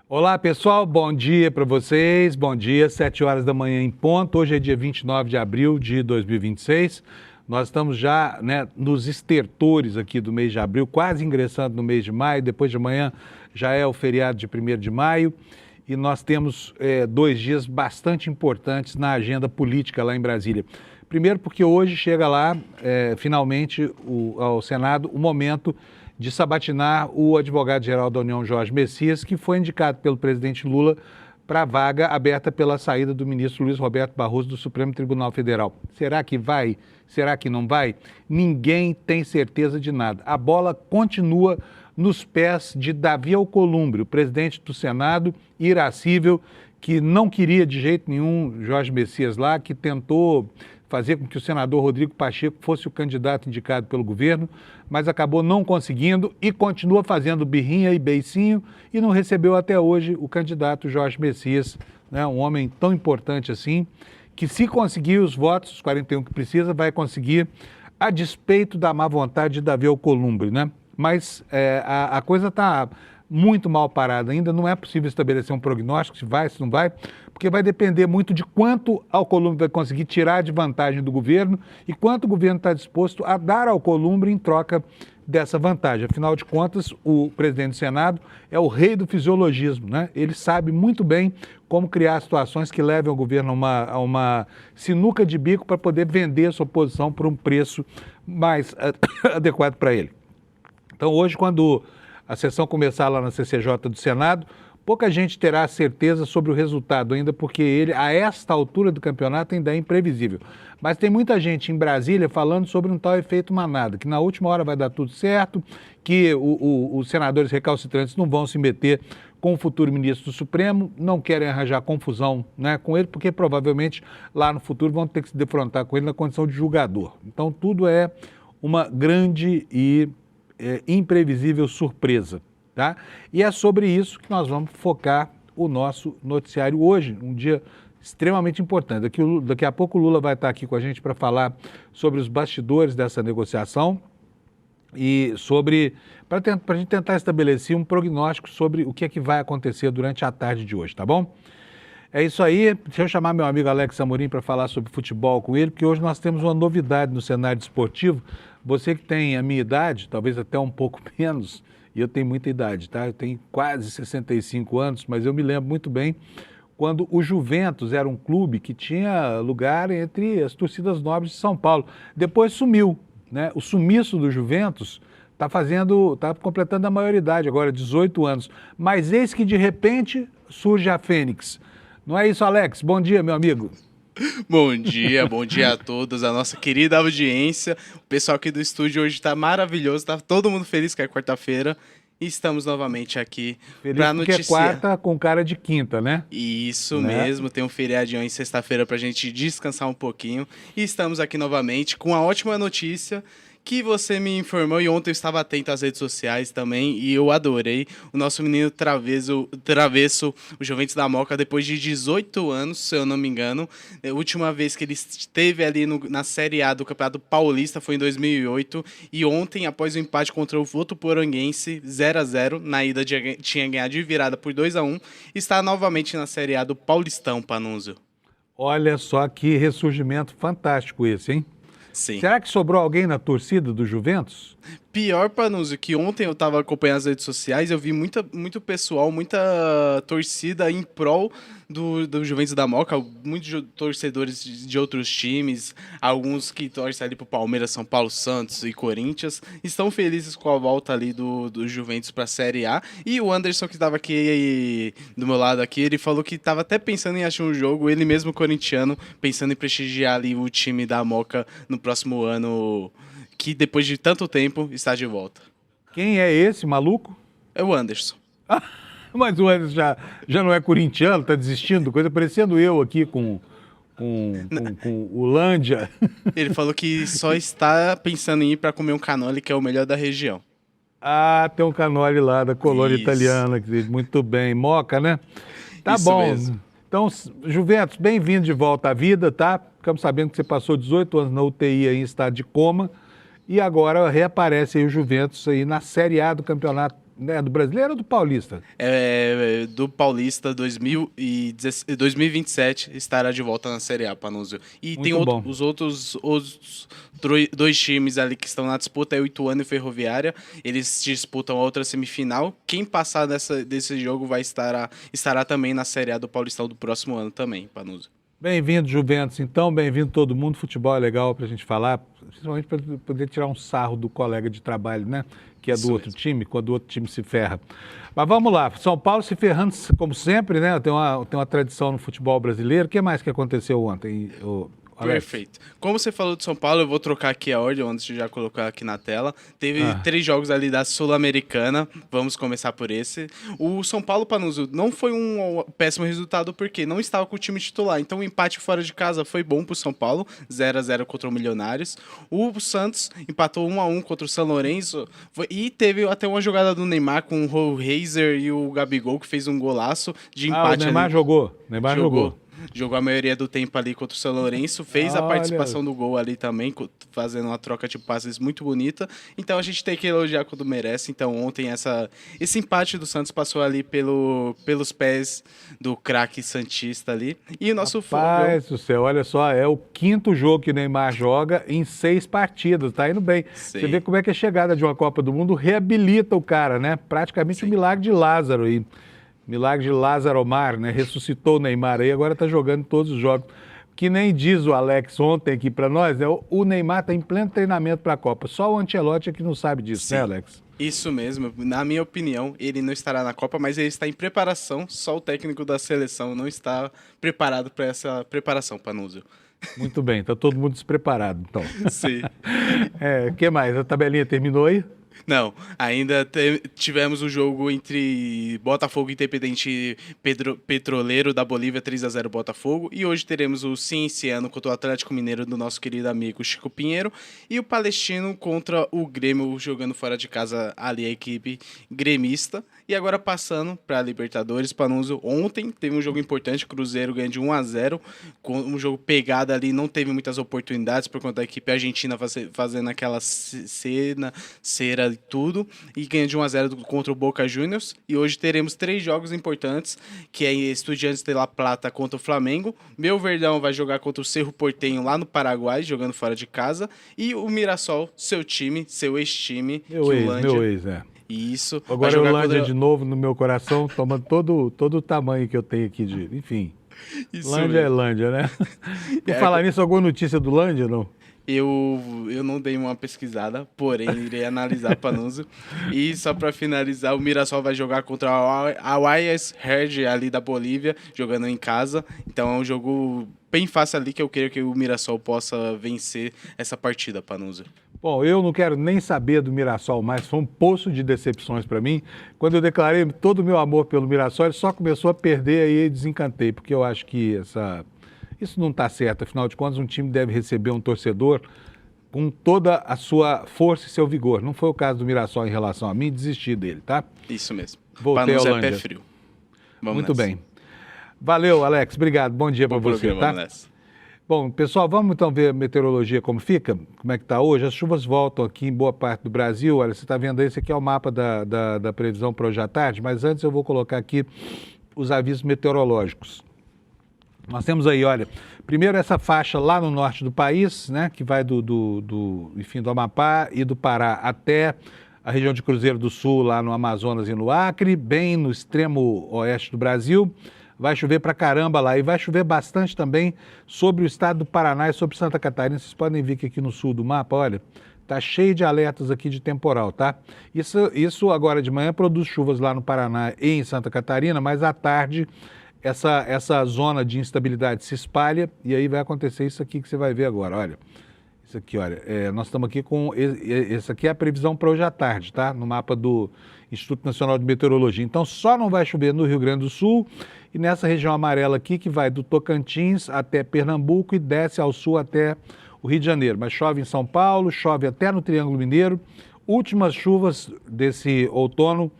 Olá, pessoal, bom dia para vocês, bom dia, 7 horas da manhã em ponto, hoje é dia 29 de abril de 2026, nós estamos já nos estertores aqui do mês de abril, quase ingressando no mês de maio, depois de amanhã já é o feriado de 1º de maio e nós temos 2 dias bastante importantes na agenda política lá em Brasília. Primeiro porque hoje chega lá, finalmente, ao Senado, o momento de sabatinar o advogado-geral da União, Jorge Messias, que foi indicado pelo presidente Lula para a vaga aberta pela saída do ministro Luiz Roberto Barroso do Supremo Tribunal Federal. Será que vai? Será que não vai? Ninguém tem certeza de nada. A bola continua nos pés de Davi Alcolumbre, o presidente do Senado, irascível, que não queria de jeito nenhum Jorge Messias lá, que tentou fazer com que o senador Rodrigo Pacheco fosse o candidato indicado pelo governo, mas acabou não conseguindo e continua fazendo birrinha e beicinho e não recebeu até hoje o candidato Jorge Messias, um homem tão importante assim, que se conseguir os votos, os 41 que precisa, vai conseguir a despeito da má vontade de Davi Alcolumbre, Mas a coisa está muito mal parada ainda, não é possível estabelecer um prognóstico, se vai, se não vai, porque vai depender muito de quanto Alcolumbre vai conseguir tirar de vantagem do governo e quanto o governo está disposto a dar ao Alcolumbre em troca dessa vantagem. Afinal de contas, o presidente do Senado é o rei do fisiologismo, Ele sabe muito bem como criar situações que levem o governo a uma sinuca de bico para poder vender a sua posição por um preço mais adequado para ele. Então, hoje, quando a sessão começar lá na CCJ do Senado, pouca gente terá certeza sobre o resultado ainda, porque ele, a esta altura do campeonato, ainda é imprevisível. Mas tem muita gente em Brasília falando sobre um tal efeito manada, que na última hora vai dar tudo certo, que os senadores recalcitrantes não vão se meter com o futuro ministro do Supremo, não querem arranjar confusão com ele, porque provavelmente lá no futuro vão ter que se defrontar com ele na condição de julgador. Então tudo é uma grande e imprevisível surpresa, tá? E é sobre isso que nós vamos focar o nosso noticiário hoje, um dia extremamente importante. Daqui a pouco o Lula vai estar aqui com a gente para falar sobre os bastidores dessa negociação e para a gente tentar estabelecer um prognóstico sobre o que é que vai acontecer durante a tarde de hoje, tá bom? É isso aí, deixa eu chamar meu amigo Alex Amorim para falar sobre futebol com ele, porque hoje nós temos uma novidade no cenário esportivo. Você que tem a minha idade, talvez até um pouco menos, e eu tenho muita idade, tá? Eu tenho quase 65 anos, mas eu me lembro muito bem quando o Juventus era um clube que tinha lugar entre as torcidas nobres de São Paulo. Depois sumiu, O sumiço do Juventus está completando a maioridade agora, 18 anos. Mas eis que de repente surge a Fênix. Não é isso, Alex? Bom dia, meu amigo. Bom dia a todos, a nossa querida audiência. O pessoal aqui do estúdio hoje está maravilhoso, está todo mundo feliz que é quarta-feira. E estamos novamente aqui para noticiar. Porque é quarta com cara de quinta, né? Isso mesmo, tem um feriadinho em sexta-feira para a gente descansar um pouquinho. E estamos aqui novamente com a ótima notícia que você me informou, e ontem eu estava atento às redes sociais também, e eu adorei o nosso menino travesso, o Juventus da Moca, depois de 18 anos, se eu não me engano. A última vez que ele esteve ali na Série A do Campeonato Paulista foi em 2008, e ontem, após o empate contra o Votuporanguense, 0-0, na ida tinha ganhado de virada por 2-1, está novamente na Série A do Paulistão, Panunzio. Olha só que ressurgimento fantástico esse, hein? Sim. Será que sobrou alguém na torcida do Juventus? Pior, Panunzio, que ontem eu estava acompanhando as redes sociais, eu vi muito pessoal, muita torcida em prol do Juventus da Moca, muitos torcedores de outros times, alguns que torcem ali pro Palmeiras, São Paulo, Santos e Corinthians, estão felizes com a volta ali do Juventus para a Série A. E o Anderson, que estava aqui do meu lado aqui, ele falou que estava até pensando em achar um jogo, ele mesmo corintiano, pensando em prestigiar ali o time da Moca no próximo ano, que depois de tanto tempo está de volta. Quem é esse maluco? É o Anderson. Mas o Anderson já não é corintiano, tá desistindo, coisa parecendo eu aqui com o Lândia. Ele falou que só está pensando em ir para comer um canole, que é o melhor da região. Ah, tem um Canoli lá da colônia Isso. italiana, muito bem. Moca, né? Tá Isso bom. mesmo. Então, Juventus, bem-vindo de volta à vida, tá? Ficamos sabendo que você passou 18 anos na UTI aí, em estado de coma e agora reaparece aí o Juventus aí na Série A do campeonato, né, do Brasileiro ou do Paulista? Do Paulista 2027 estará de volta na Série A, Panúzio. E Muito tem bom. os outros dois times ali que estão na disputa, é o Ituano e o Ferroviária. Eles disputam a outra semifinal. Quem passar desse jogo estará também na Série A do Paulistão do próximo ano também, Panúzio. Bem-vindo, Juventus, então, bem-vindo todo mundo. Futebol é legal pra gente falar, principalmente para poder tirar um sarro do colega de trabalho, né? Que é do Isso outro mesmo. time, quando o outro time se ferra. Mas vamos lá, São Paulo se ferrando, como sempre, né? Tem uma tradição no futebol brasileiro. O que mais que aconteceu ontem, Alex? Perfeito. Como você falou de São Paulo, eu vou trocar aqui a ordem antes de já colocar aqui na tela. Teve 3 jogos ali da Sul-Americana. Vamos começar por esse. O São Paulo, Panúzio, não foi um péssimo resultado porque não estava com o time titular. Então o empate fora de casa foi bom pro São Paulo, 0-0 contra o Milionários. O Santos empatou 1-1 contra o São Lourenço e teve até uma jogada do Neymar com o Reiser e o Gabigol que fez um golaço de empate. O Neymar ali. jogou. Neymar jogou. Jogou a maioria do tempo ali contra o São Lourenço, fez a participação do gol ali também, fazendo uma troca de passes muito bonita. Então a gente tem que elogiar quando merece. Então ontem esse empate do Santos passou ali pelos pés do craque santista ali. E o nosso Rapaz do céu, olha só, é o 5º jogo que o Neymar joga em 6 partidas, tá indo bem. Sim. Você vê como é que a chegada de uma Copa do Mundo reabilita o cara, né? Praticamente um milagre de Lázaro aí. Milagre de Lázaro Omar, né? Ressuscitou o Neymar aí, agora tá jogando todos os jogos. Que nem diz o Alex ontem aqui para nós, né? O Neymar tá em pleno treinamento para a Copa. Só o Ancelotti é que não sabe disso, Sim. né, Alex? Isso mesmo. Na minha opinião, ele não estará na Copa, mas ele está em preparação. Só o técnico da seleção não está preparado para essa preparação, Panúzio. Muito bem, tá todo mundo despreparado, então. Sim. O que mais? A tabelinha terminou aí? Não, ainda tivemos o jogo entre Botafogo e Independente Petroleiro da Bolívia, 3-0 Botafogo. E hoje teremos o Cienciano contra o Atlético Mineiro do nosso querido amigo Chico Pinheiro. E o Palestino contra o Grêmio, jogando fora de casa ali a equipe gremista. E agora passando para a Libertadores, Panúzio. Ontem teve um jogo importante, o Cruzeiro ganha de 1-0. Com um jogo pegado ali, não teve muitas oportunidades por conta da equipe argentina fazendo aquela cera e tudo, e ganha de 1-0 contra o Boca Juniors. E hoje teremos 3 jogos importantes, que é Estudiantes de La Plata contra o Flamengo, Meu Verdão vai jogar contra o Cerro Porteño lá no Paraguai, jogando fora de casa, e o Mirassol, seu ex-time, Meu ex, é. Isso. Agora o Lândia de novo no meu coração, tomando todo o tamanho que eu tenho aqui de... Enfim, Isso Lândia mesmo. é Lândia, né? Por falar nisso, alguma notícia do Lândia, não? Eu não dei uma pesquisada, porém irei analisar, Panúzio. E só para finalizar, o Mirassol vai jogar contra a Wayas Herd ali da Bolívia, jogando em casa. Então é um jogo bem fácil ali que eu creio que o Mirassol possa vencer essa partida, Panúzio. Bom, eu não quero nem saber do Mirassol mais, foi um poço de decepções para mim. Quando eu declarei todo o meu amor pelo Mirassol, ele só começou a perder, aí desencantei, porque eu acho que isso não está certo. Afinal de contas, um time deve receber um torcedor com toda a sua força e seu vigor. Não foi o caso do Mirassol em relação a mim, desisti dele, tá? Isso mesmo. Voltei ao Panúzio é Lândia. pé frio. Vamos Muito nessa. bem. Valeu, Alex. Obrigado. Bom dia para você, Programa, tá? vamos nessa. Bom, pessoal, vamos então ver a meteorologia como fica, como é que está hoje. As chuvas voltam aqui em boa parte do Brasil. Olha, você está vendo aí, esse aqui é o mapa da previsão para hoje à tarde, mas antes eu vou colocar aqui os avisos meteorológicos. Nós temos aí, olha, primeiro essa faixa lá no norte do país, né, que vai enfim, do Amapá e do Pará até a região de Cruzeiro do Sul, lá no Amazonas e no Acre, bem no extremo oeste do Brasil. Vai chover pra caramba lá e vai chover bastante também sobre o estado do Paraná e sobre Santa Catarina. Vocês podem ver que aqui no sul do mapa, olha, tá cheio de alertas aqui de temporal, tá? Isso agora de manhã produz chuvas lá no Paraná e em Santa Catarina, mas à tarde essa zona de instabilidade se espalha e aí vai acontecer isso aqui que você vai ver agora, olha. Isso aqui, olha, nós estamos aqui com... Essa aqui é a previsão para hoje à tarde, tá? No mapa do Instituto Nacional de Meteorologia. Então, só não vai chover no Rio Grande do Sul e nessa região amarela aqui, que vai do Tocantins até Pernambuco e desce ao sul até o Rio de Janeiro. Mas chove em São Paulo, chove até no Triângulo Mineiro, últimas chuvas desse outono,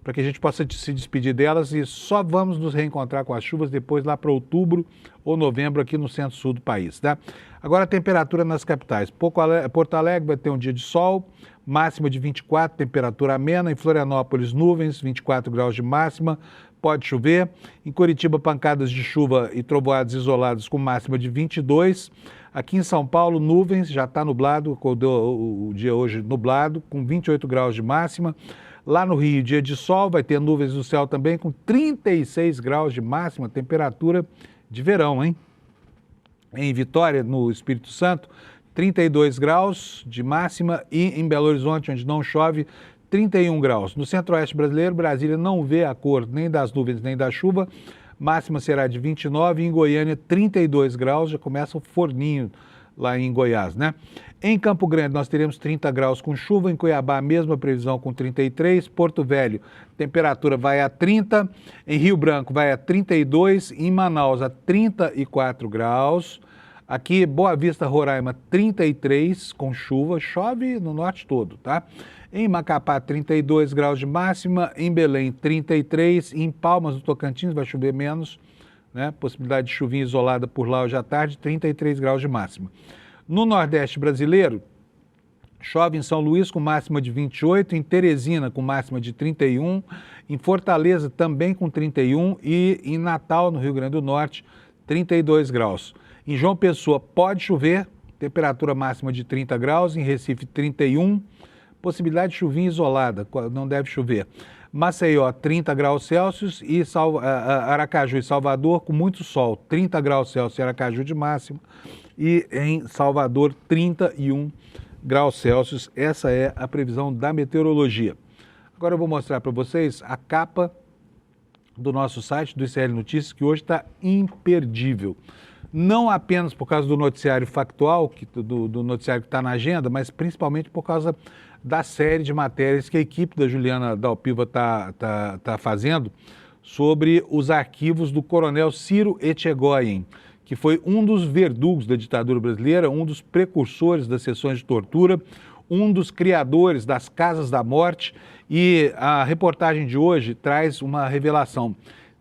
para que a gente possa se despedir delas, e só vamos nos reencontrar com as chuvas depois lá para outubro ou novembro aqui no centro-sul do país, tá? Agora a temperatura nas capitais. Porto Alegre vai ter um dia de sol, máxima de 24, temperatura amena. Em Florianópolis, nuvens, 24 graus de máxima, pode chover. Em Curitiba, pancadas de chuva e trovoadas isoladas com máxima de 22. Aqui em São Paulo, nuvens, já está nublado, acordou o dia hoje nublado, com 28 graus de máxima. Lá no Rio, dia de sol, vai ter nuvens no céu também, com 36 graus de máxima, temperatura de verão, hein? Em Vitória, no Espírito Santo, 32 graus de máxima, e em Belo Horizonte, onde não chove, 31 graus. No centro-oeste brasileiro, Brasília não vê a cor nem das nuvens nem da chuva, máxima será de 29, e em Goiânia, 32 graus, já começa o forninho lá em Goiás, né? Em Campo Grande nós teremos 30 graus com chuva, em Cuiabá a mesma previsão com 33, Porto Velho temperatura vai a 30, em Rio Branco vai a 32, em Manaus a 34 graus, aqui Boa Vista, Roraima 33 com chuva, chove no norte todo, tá? Em Macapá 32 graus de máxima, em Belém 33, em Palmas do Tocantins vai chover menos, né? Possibilidade de chuvinha isolada por lá hoje à tarde, 33 graus de máxima. No Nordeste brasileiro, chove em São Luís com máxima de 28, em Teresina com máxima de 31, em Fortaleza também com 31 e em Natal, no Rio Grande do Norte, 32 graus. Em João Pessoa pode chover, temperatura máxima de 30 graus, em Recife 31, possibilidade de chuvinha isolada, não deve chover. Maceió, 30 graus Celsius, e Aracaju e Salvador com muito sol, 30 graus Celsius em Aracaju de máxima, e em Salvador, 31 graus Celsius. Essa é a previsão da meteorologia. Agora eu vou mostrar para vocês a capa do nosso site, do ICL Notícias, que hoje está imperdível. Não apenas por causa do noticiário factual, do noticiário que está na agenda, mas principalmente por causa da série de matérias que a equipe da Juliana Dalpiva tá fazendo sobre os arquivos do coronel Ciro Etchegoyen, que foi um dos verdugos da ditadura brasileira, um dos precursores das sessões de tortura, um dos criadores das casas da morte, e a reportagem de hoje traz uma revelação: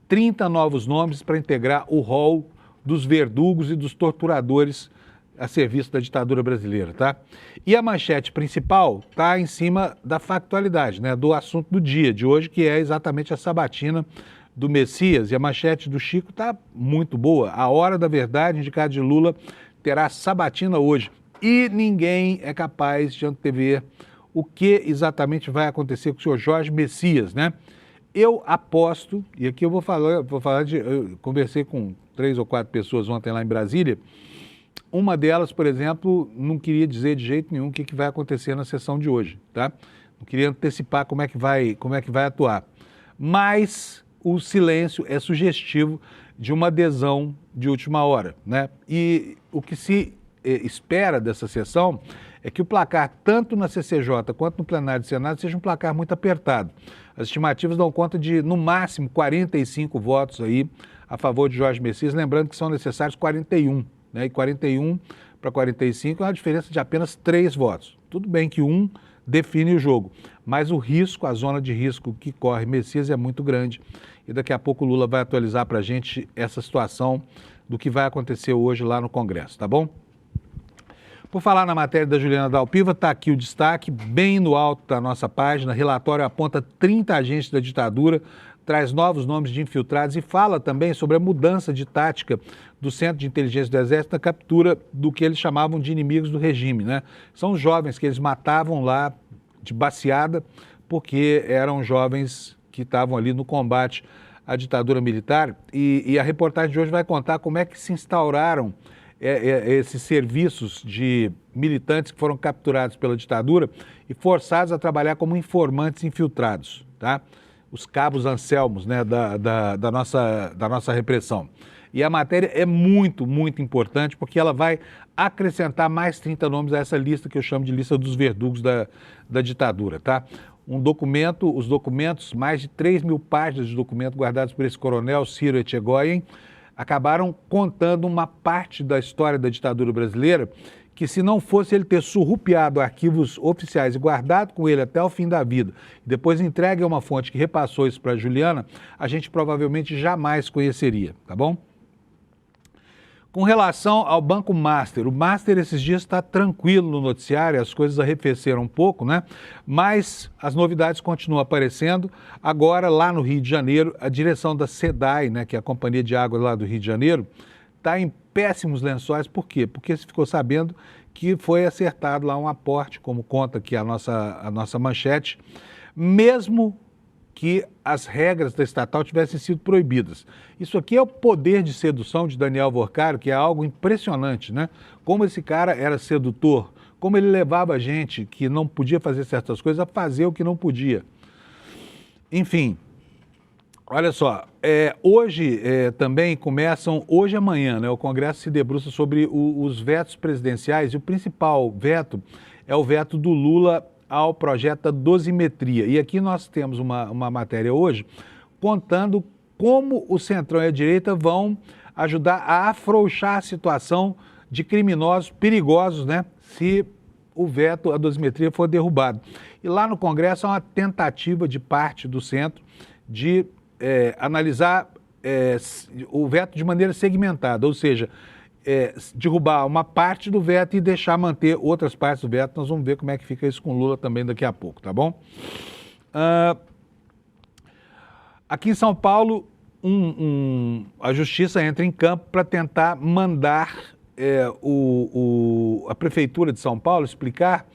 30 novos nomes para integrar o rol dos verdugos e dos torturadores a serviço da ditadura brasileira, tá? E a manchete principal está em cima da factualidade, né, do assunto do dia de hoje, que é exatamente a sabatina do Messias, e a manchete do Chico está muito boa. A hora da verdade, indicado de Lula, terá sabatina hoje, e ninguém é capaz de antever o que exatamente vai acontecer com o senhor Jorge Messias, né? Eu aposto, e aqui eu vou falar eu conversei com 3 ou 4 pessoas ontem lá em Brasília. Uma delas, por exemplo, não queria dizer de jeito nenhum o que vai acontecer na sessão de hoje, tá? Não queria antecipar como é que vai atuar. Mas o silêncio é sugestivo de uma adesão de última hora, né? E o que se espera dessa sessão é que o placar, tanto na CCJ quanto no plenário do Senado, seja um placar muito apertado. As estimativas dão conta de, no máximo, 45 votos aí a favor de Jorge Messias, lembrando que são necessários 41, né? E 41 para 45 é uma diferença de apenas 3 votos. Tudo bem que um define o jogo, mas o risco, a zona de risco que corre Messias é muito grande. E daqui a pouco o Lula vai atualizar para a gente essa situação do que vai acontecer hoje lá no Congresso, tá bom? Por falar na matéria da Juliana Dalpiva, está aqui o destaque, bem no alto da nossa página. Relatório aponta 30 agentes da ditadura, traz novos nomes de infiltrados e fala também sobre a mudança de tática do Centro de Inteligência do Exército na captura do que eles chamavam de inimigos do regime, né? São jovens que eles matavam lá de baseada, porque eram jovens que estavam ali no combate à ditadura militar. E a reportagem de hoje vai contar como é que se instauraram esses serviços de militantes que foram capturados pela ditadura e forçados a trabalhar como informantes infiltrados, tá? Os cabos Anselmos, né, da nossa repressão. E a matéria é muito, muito importante, porque ela vai acrescentar mais 30 nomes a essa lista que eu chamo de lista dos verdugos da ditadura, tá? Os documentos, mais de 3.000 páginas de documentos guardados por esse coronel Ciro Etchegoyen, acabaram contando uma parte da história da ditadura brasileira que se não fosse ele ter surrupiado arquivos oficiais e guardado com ele até o fim da vida, depois entregue a uma fonte que repassou isso para a Juliana, a gente provavelmente jamais conheceria, tá bom? Com relação ao Banco Master, o Master esses dias está tranquilo no noticiário, as coisas arrefeceram um pouco, né? Mas as novidades continuam aparecendo. Agora, lá no Rio de Janeiro, a direção da SEDAI, né, que é a Companhia de Água lá do Rio de Janeiro, está em péssimos lençóis. Por quê? Porque se ficou sabendo que foi acertado lá um aporte, como conta aqui a nossa manchete, mesmo que as regras da estatal tivessem sido proibidas. Isso aqui é o poder de sedução de Daniel Vorcaro, que é algo impressionante, né? Como esse cara era sedutor, como ele levava a gente que não podia fazer certas coisas a fazer o que não podia. Enfim, olha só, hoje também começam, hoje e amanhã, né, o Congresso se debruça sobre os vetos presidenciais, e o principal veto é o veto do Lula ao projeto da dosimetria. E aqui nós temos uma matéria hoje contando como o Centrão e a direita vão ajudar a afrouxar a situação de criminosos perigosos, né, se o veto à dosimetria for derrubado. E lá no Congresso há uma tentativa de parte do centro de analisar o veto de maneira segmentada, ou seja, derrubar uma parte do veto e deixar manter outras partes do veto. Nós vamos ver como é que fica isso com Lula também daqui a pouco, tá bom? Aqui em São Paulo, a Justiça entra em campo para tentar mandar a Prefeitura de São Paulo explicar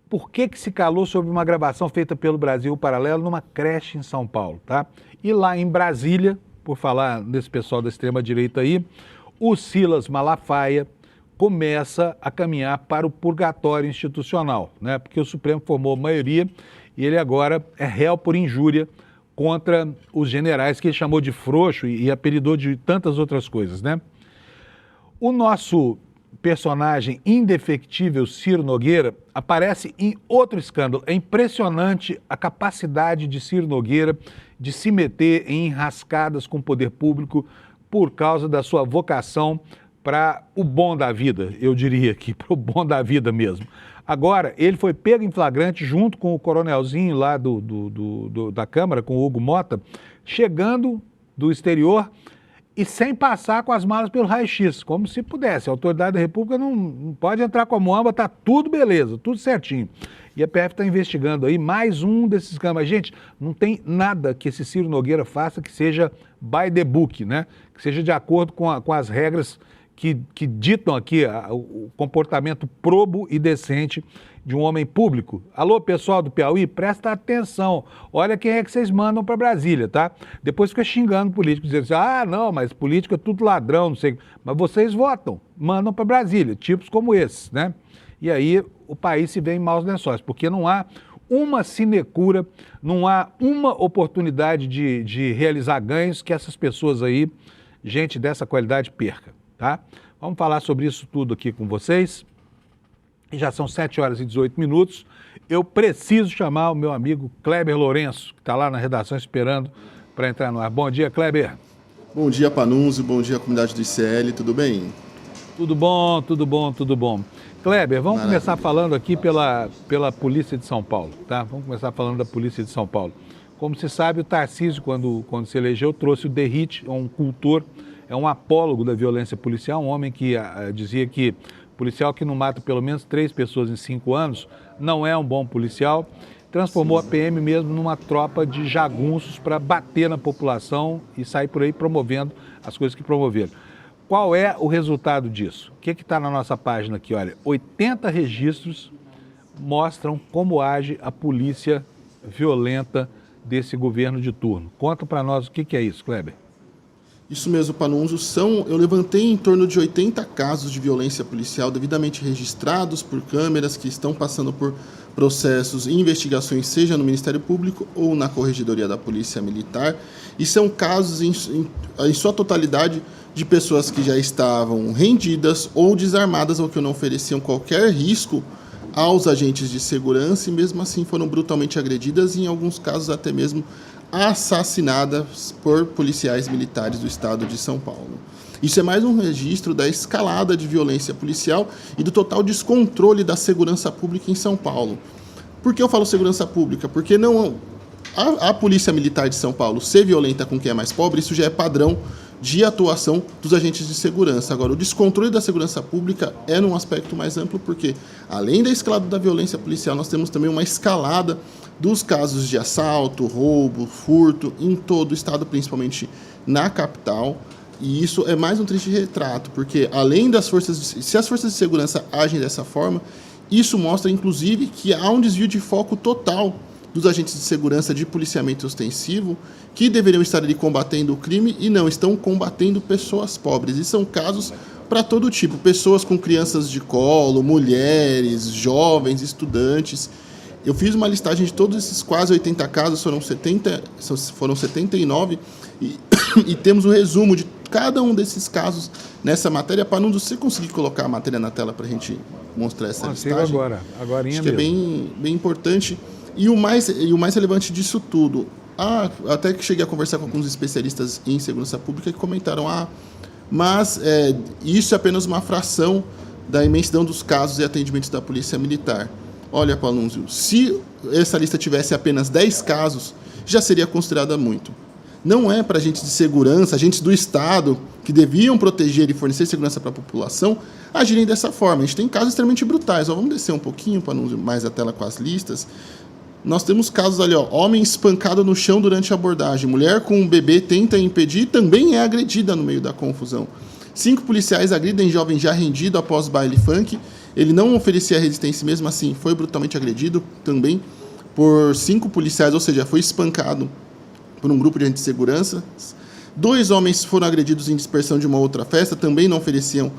por que se calou sobre uma gravação feita pelo Brasil Paralelo numa creche em São Paulo, tá? E lá em Brasília, por falar desse pessoal da extrema-direita aí, o Silas Malafaia começa a caminhar para o purgatório institucional, né? Porque o Supremo formou maioria e ele agora é réu por injúria contra os generais que ele chamou de frouxo e apelidou de tantas outras coisas, né? O nosso personagem indefectível, Ciro Nogueira, aparece em outro escândalo. É impressionante a capacidade de Ciro Nogueira de se meter em enrascadas com o poder público por causa da sua vocação para o bom da vida, eu diria aqui, para o bom da vida mesmo. Agora, ele foi pego em flagrante junto com o coronelzinho lá da Câmara, com o Hugo Mota, chegando do exterior e sem passar com as malas pelo raio-x, como se pudesse. A autoridade da República não pode entrar com a muamba, tá tudo beleza, tudo certinho. E a PF está investigando aí mais um desses esquemas. Gente, não tem nada que esse Ciro Nogueira faça que seja by the book, né? Que seja de acordo com as regras que ditam aqui o comportamento probo e decente de um homem público. Alô, pessoal do Piauí, presta atenção. Olha quem é que vocês mandam para Brasília, tá? Depois fica xingando político, dizendo assim, não, mas político é tudo ladrão, não sei. Mas vocês votam, mandam para Brasília, tipos como esses, né? E aí o país se vê em maus lençóis, porque não há uma sinecura, não há uma oportunidade de realizar ganhos que essas pessoas aí, gente dessa qualidade, perca, tá? Vamos falar sobre isso tudo aqui com vocês. Já são 7h18. Eu preciso chamar o meu amigo Kleber Lourenço, que está lá na redação esperando para entrar no ar. Bom dia, Kleber. Bom dia, Panunzio. Bom dia, comunidade do ICL. Tudo bem? Tudo bom, tudo bom, tudo bom. Kleber, vamos começar falando aqui pela Polícia de São Paulo, tá? Vamos começar falando da Polícia de São Paulo. Como se sabe, o Tarcísio, quando se elegeu, trouxe o Derrite, um cultor, é um apólogo da violência policial, um homem que dizia que policial que não mata pelo menos 3 pessoas em 5 anos não é um bom policial. Transformou a PM mesmo numa tropa de jagunços para bater na população e sair por aí promovendo as coisas que promoveram. Qual é o resultado disso? O que está na nossa página aqui? Olha, 80 registros mostram como age a polícia violenta desse governo de turno. Conta para nós o que é isso, Kleber. Isso mesmo, Panunzio. Eu levantei em torno de 80 casos de violência policial devidamente registrados por câmeras que estão passando por processos e investigações, seja no Ministério Público ou na Corregedoria da Polícia Militar. E são casos, em sua totalidade, de pessoas que já estavam rendidas ou desarmadas ou que não ofereciam qualquer risco aos agentes de segurança e mesmo assim foram brutalmente agredidas e em alguns casos até mesmo assassinadas por policiais militares do estado de São Paulo. Isso é mais um registro da escalada de violência policial e do total descontrole da segurança pública em São Paulo. Por que eu falo segurança pública? Porque não a Polícia Militar de São Paulo ser violenta com quem é mais pobre, isso já é padrão de atuação dos agentes de segurança. Agora, o descontrole da segurança pública é num aspecto mais amplo, porque, além da escalada da violência policial, nós temos também uma escalada dos casos de assalto, roubo, furto, em todo o estado, principalmente na capital. E isso é mais um triste retrato, porque, além das se as forças de segurança agem dessa forma, isso mostra, inclusive, que há um desvio de foco total dos agentes de segurança de policiamento ostensivo, que deveriam estar ali combatendo o crime e não, estão combatendo pessoas pobres. E são casos para todo tipo, pessoas com crianças de colo, mulheres, jovens, estudantes. Eu fiz uma listagem de todos esses quase 80 casos, foram 79, e temos um resumo de cada um desses casos nessa matéria. Panunzio, se você conseguir colocar a matéria na tela para a gente mostrar essa listagem. Agora acho que é bem importante. E o mais relevante disso tudo, até que cheguei a conversar com alguns especialistas em segurança pública que comentaram, mas isso é apenas uma fração da imensidão dos casos e atendimentos da Polícia Militar. Olha, Panunzio, se essa lista tivesse apenas 10 casos, já seria considerada muito. Não é para agentes de segurança, agentes do Estado, que deviam proteger e fornecer segurança para a população, agirem dessa forma. A gente tem casos extremamente brutais. Vamos descer um pouquinho, Panunzio, mais a tela com as listas. Nós temos casos ali, homem espancado no chão durante a abordagem, mulher com um bebê tenta impedir e também é agredida no meio da confusão. 5 policiais agridem jovem já rendido após baile funk. Ele não oferecia resistência, mesmo assim foi brutalmente agredido também por 5 policiais, ou seja, foi espancado por um grupo de agentes de segurança. 2 homens foram agredidos em dispersão de uma outra festa, também não ofereciam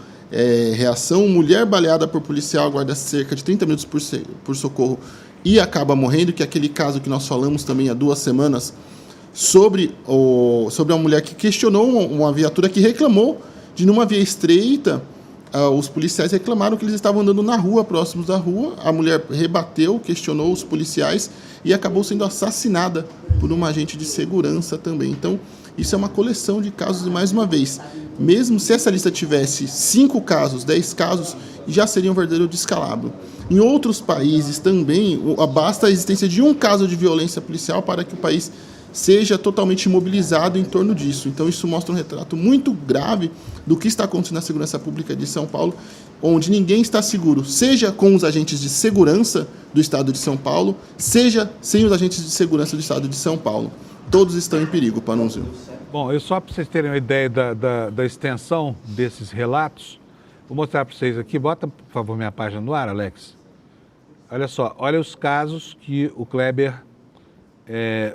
reação. Mulher baleada por policial aguarda cerca de 30 minutos por socorro e acaba morrendo, que é aquele caso que nós falamos também há 2 semanas sobre uma mulher que questionou uma viatura que reclamou de, numa via estreita, os policiais reclamaram que eles estavam andando na rua, próximos da rua. A mulher rebateu, questionou os policiais e acabou sendo assassinada por um agente de segurança também. Então, isso é uma coleção de casos, e mais uma vez, mesmo se essa lista tivesse 5 casos, 10 casos, já seria um verdadeiro descalabro. Em outros países também, basta a existência de um caso de violência policial para que o país seja totalmente mobilizado em torno disso. Então, isso mostra um retrato muito grave do que está acontecendo na segurança pública de São Paulo, onde ninguém está seguro, seja com os agentes de segurança do Estado de São Paulo, seja sem os agentes de segurança do Estado de São Paulo. Todos estão em perigo, Panunzio. Bom, só para vocês terem uma ideia da extensão desses relatos, vou mostrar para vocês aqui. Bota, por favor, minha página no ar, Alex. Olha só, olha os casos que o Kleber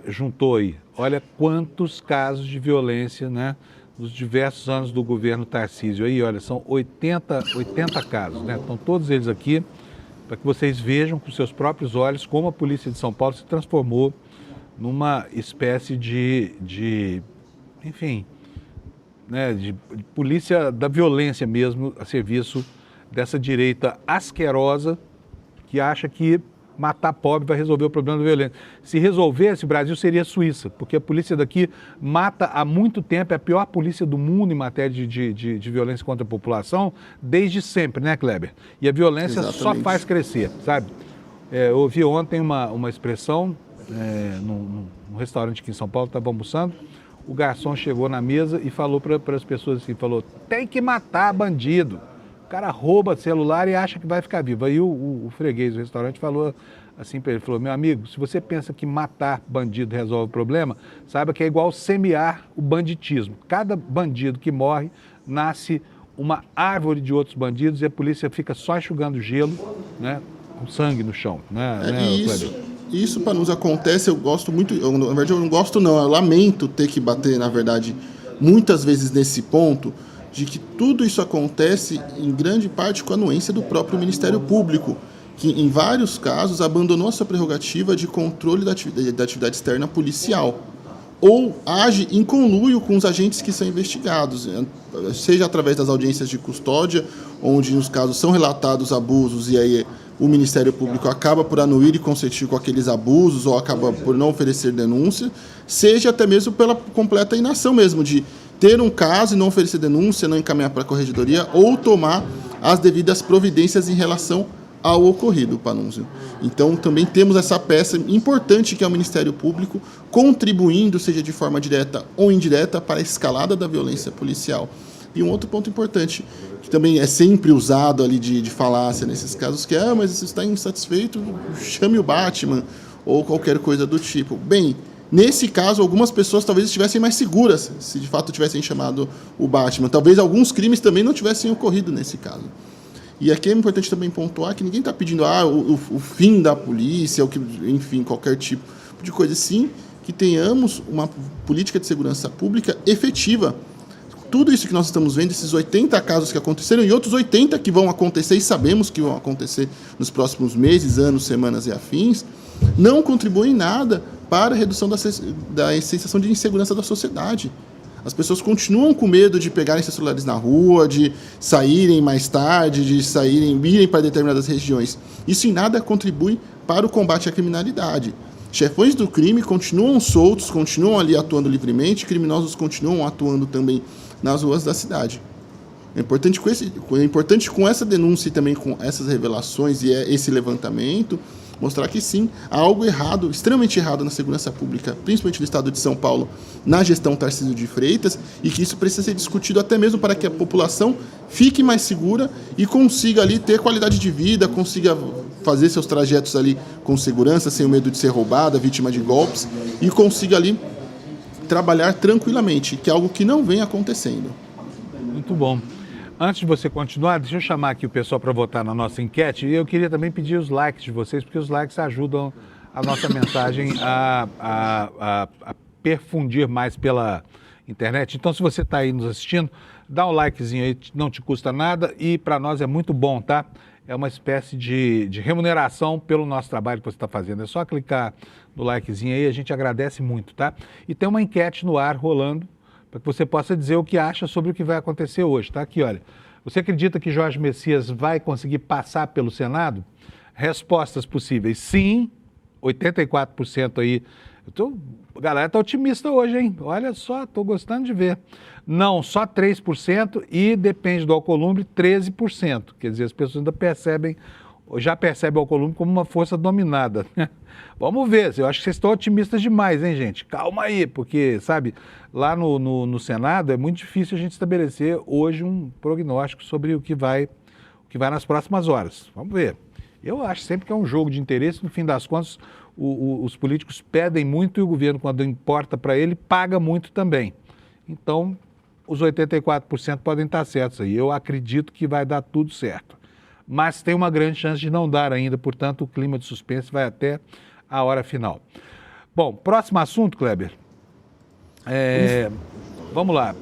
juntou aí. Olha quantos casos de violência, né, nos diversos anos do governo Tarcísio. Aí, olha, são 80 casos, né? Estão todos eles aqui, para que vocês vejam com seus próprios olhos como a Polícia de São Paulo se transformou numa espécie enfim, né, de polícia da violência mesmo, a serviço dessa direita asquerosa que acha que matar pobre vai resolver o problema da violência. Se resolvesse, o Brasil seria a Suíça, porque a polícia daqui mata há muito tempo, é a pior polícia do mundo em matéria de violência contra a população, desde sempre, né, Kleber? E a violência só faz crescer, sabe? Eu ouvi ontem uma expressão, num restaurante aqui em São Paulo, estava almoçando, o garçom chegou na mesa e falou para as pessoas assim, tem que matar bandido. O cara rouba celular e acha que vai ficar vivo. Aí o freguês do restaurante falou assim para ele, falou, meu amigo, se você pensa que matar bandido resolve o problema, saiba que é igual semear o banditismo. Cada bandido que morre, nasce uma árvore de outros bandidos e a polícia fica só enxugando gelo, né, com sangue no chão. Isso, Panunzio, acontece, eu gosto muito, na verdade eu não gosto não, eu lamento ter que bater, na verdade, muitas vezes nesse ponto, de que tudo isso acontece em grande parte com a anuência do próprio Ministério Público, que em vários casos abandonou a sua prerrogativa de controle da atividade externa policial, ou age em conluio com os agentes que são investigados, seja através das audiências de custódia, onde nos casos são relatados abusos e aí o Ministério Público acaba por anuir e consentir com aqueles abusos ou acaba por não oferecer denúncia, seja até mesmo pela completa inação mesmo de ter um caso e não oferecer denúncia, não encaminhar para a corregedoria ou tomar as devidas providências em relação ao ocorrido, Panunzio. Então, também temos essa peça importante que é o Ministério Público contribuindo, seja de forma direta ou indireta, para a escalada da violência policial. E um outro ponto importante, que também é sempre usado ali de falácia nesses casos, que é, mas se está insatisfeito, chame o Batman, ou qualquer coisa do tipo. Bem, nesse caso, algumas pessoas talvez estivessem mais seguras se de fato tivessem chamado o Batman. Talvez alguns crimes também não tivessem ocorrido nesse caso. E aqui é importante também pontuar que ninguém está pedindo o fim da polícia, ou que, enfim, qualquer tipo de coisa. Sim, que tenhamos uma política de segurança pública efetiva. Tudo isso que nós estamos vendo, esses 80 casos que aconteceram e outros 80 que vão acontecer, e sabemos que vão acontecer nos próximos meses, anos, semanas e afins, não contribuem em nada para a redução da sensação de insegurança da sociedade. As pessoas continuam com medo de pegarem seus celulares na rua, de saírem mais tarde, de irem para determinadas regiões. Isso em nada contribui para o combate à criminalidade. Chefões do crime continuam soltos, continuam ali atuando livremente, criminosos continuam atuando também nas ruas da cidade. É importante com essa denúncia e também com essas revelações e esse levantamento, mostrar que sim, há algo errado, extremamente errado na segurança pública, principalmente no estado de São Paulo, na gestão Tarcísio de Freitas, e que isso precisa ser discutido até mesmo para que a população fique mais segura e consiga ali ter qualidade de vida, consiga fazer seus trajetos ali com segurança, sem o medo de ser roubada, vítima de golpes, e consiga ali trabalhar tranquilamente, que é algo que não vem acontecendo. Muito bom. Antes de você continuar, deixa eu chamar aqui o pessoal para votar na nossa enquete. E eu queria também pedir os likes de vocês, porque os likes ajudam a nossa mensagem a perfundir mais pela internet. Então, se você está aí nos assistindo, dá um likezinho aí, não te custa nada e para nós é muito bom, tá? É uma espécie de remuneração pelo nosso trabalho que você está fazendo. É só clicar no likezinho aí, a gente agradece muito, tá? E tem uma enquete no ar rolando, para que você possa dizer o que acha sobre o que vai acontecer hoje, tá? Aqui, olha. Você acredita que Jorge Messias vai conseguir passar pelo Senado? Respostas possíveis. Sim, 84% aí. A galera tá otimista hoje, hein? Olha só, tô gostando de ver. Não, só 3% e depende do Alcolumbre, 13%. Quer dizer, as pessoas ainda já percebem o Alcolumbre como uma força dominada. Vamos ver, eu acho que vocês estão otimistas demais, hein, gente? Calma aí, porque, sabe, lá no Senado é muito difícil a gente estabelecer hoje um prognóstico sobre o que vai nas próximas horas. Vamos ver. Eu acho sempre que é um jogo de interesse, no fim das contas, os políticos pedem muito e o governo, quando importa para ele, paga muito também. Então, os 84% podem estar certos aí. Eu acredito que vai dar tudo certo. Mas tem uma grande chance de não dar ainda, portanto, o clima de suspense vai até a hora final. Bom, próximo assunto, Kleber. Vamos lá.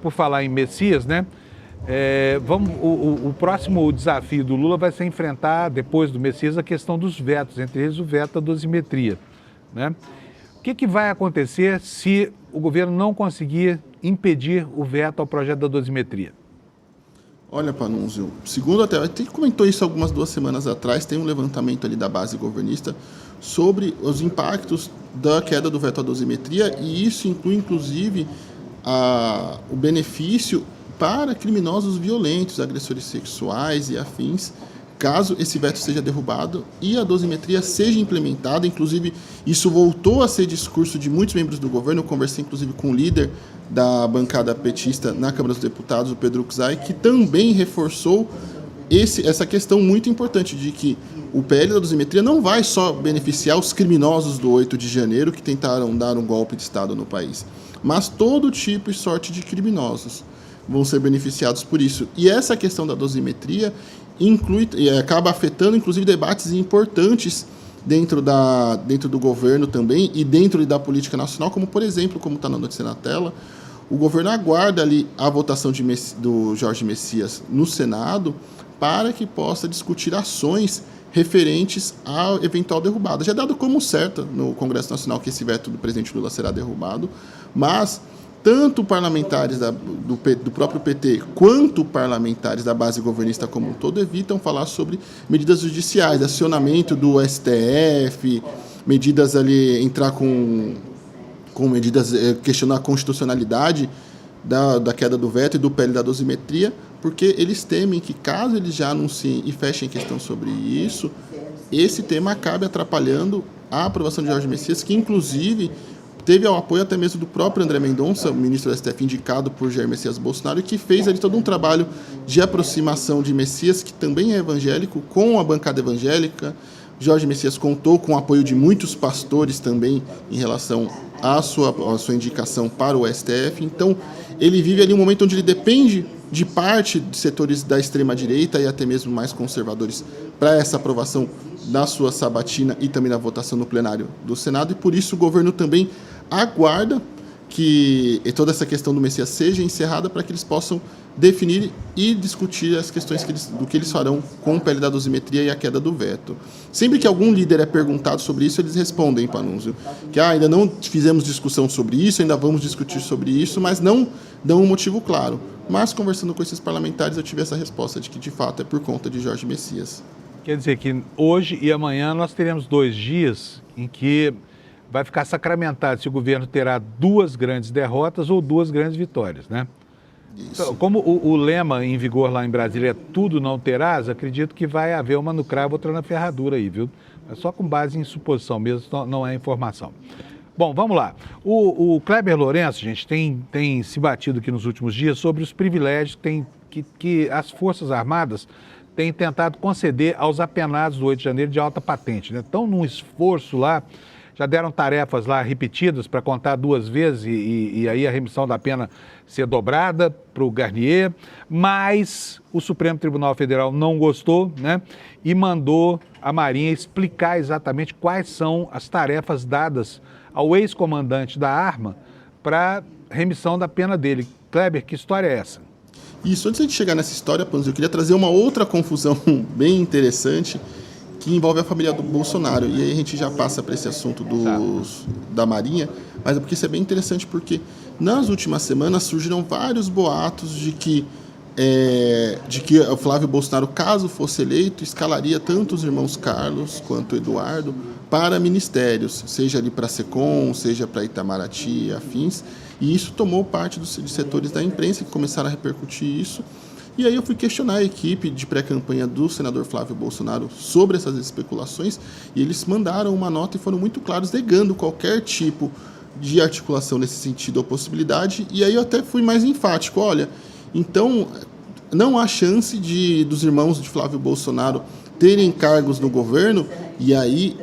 Por falar em Messias, né? O próximo desafio do Lula vai ser enfrentar, depois do Messias, a questão dos vetos, entre eles o veto à dosimetria, né? O que vai acontecer se o governo não conseguir impedir o veto ao projeto da dosimetria? Olha, Panunzio, segundo até, a gente comentou isso algumas 2 semanas atrás, tem um levantamento ali da base governista sobre os impactos da queda do veto à dosimetria, e isso inclui, inclusive, o benefício para criminosos violentos, agressores sexuais e afins, caso esse veto seja derrubado e a dosimetria seja implementada. Inclusive, isso voltou a ser discurso de muitos membros do governo. Eu conversei, inclusive, com o líder da bancada petista na Câmara dos Deputados, o Pedro Czai, que também reforçou essa questão muito importante de que o PL da dosimetria não vai só beneficiar os criminosos do 8 de janeiro que tentaram dar um golpe de Estado no país, mas todo tipo e sorte de criminosos vão ser beneficiados por isso. E essa questão da dosimetria acaba afetando, inclusive, debates importantes dentro do governo também e dentro da política nacional, como, por exemplo, como está na notícia na tela, o governo aguarda ali a votação do Jorge Messias no Senado para que possa discutir ações referentes à eventual derrubada. Já é dado como certo no Congresso Nacional que esse veto do presidente Lula será derrubado, mas tanto parlamentares do próprio PT quanto parlamentares da base governista como um todo evitam falar sobre medidas judiciais, acionamento do STF, medidas ali, entrar com medidas, questionar a constitucionalidade da queda do veto e do PL da dosimetria, porque eles temem que, caso eles já anunciem e fechem questão sobre isso, esse tema acabe atrapalhando a aprovação de Jorge Messias, que inclusive teve o apoio até mesmo do próprio André Mendonça, o ministro do STF indicado por Jair Messias Bolsonaro, e que fez ali todo um trabalho de aproximação de Messias, que também é evangélico, com a bancada evangélica. Jorge Messias contou com o apoio de muitos pastores também em relação à sua indicação para o STF. Então, ele vive ali um momento onde ele depende de parte de setores da extrema-direita e até mesmo mais conservadores para essa aprovação da sua sabatina e também da votação no plenário do Senado. E por isso o governo também aguarda que toda essa questão do Messias seja encerrada para que eles possam definir e discutir as questões do que eles farão com o PL da dosimetria e a queda do veto. Sempre que algum líder é perguntado sobre isso, eles respondem, Panunzio, que ainda não fizemos discussão sobre isso, ainda vamos discutir sobre isso, mas não dão um motivo claro. Mas, conversando com esses parlamentares, eu tive essa resposta de que, de fato, é por conta de Jorge Messias. Quer dizer que hoje e amanhã nós teremos 2 dias em que vai ficar sacramentado se o governo terá 2 grandes derrotas ou 2 grandes vitórias, né? Então, como o lema em vigor lá em Brasília é tudo não terás, acredito que vai haver uma no cravo, outra na ferradura aí, viu? É só com base em suposição mesmo, não é informação. Bom, vamos lá. O Kleber Lourenço, gente, tem se batido aqui nos últimos dias sobre os privilégios que as Forças Armadas têm tentado conceder aos apenados do 8 de janeiro de alta patente, né? Estão num esforço lá. Já deram tarefas lá repetidas para contar 2 vezes e aí a remissão da pena ser dobrada para o Garnier, mas o Supremo Tribunal Federal não gostou, né? E mandou a Marinha explicar exatamente quais são as tarefas dadas ao ex-comandante da arma para remissão da pena dele. Kleber, que história é essa? Isso, antes de chegar nessa história, Panzo, eu queria trazer uma outra confusão bem interessante que envolve a família do Bolsonaro. E aí a gente já passa para esse assunto da Marinha, mas é porque isso é bem interessante porque nas últimas semanas surgiram vários boatos de que o Flávio Bolsonaro, caso fosse eleito, escalaria tanto os irmãos Carlos quanto Eduardo para ministérios, seja ali para a SECOM, seja para Itamaraty e afins. E isso tomou parte de setores da imprensa que começaram a repercutir isso. E aí eu fui questionar a equipe de pré-campanha do senador Flávio Bolsonaro sobre essas especulações e eles mandaram uma nota e foram muito claros negando qualquer tipo de articulação nesse sentido ou possibilidade. E aí eu até fui mais enfático, olha, então não há chance dos irmãos de Flávio Bolsonaro terem cargos no governo. E aí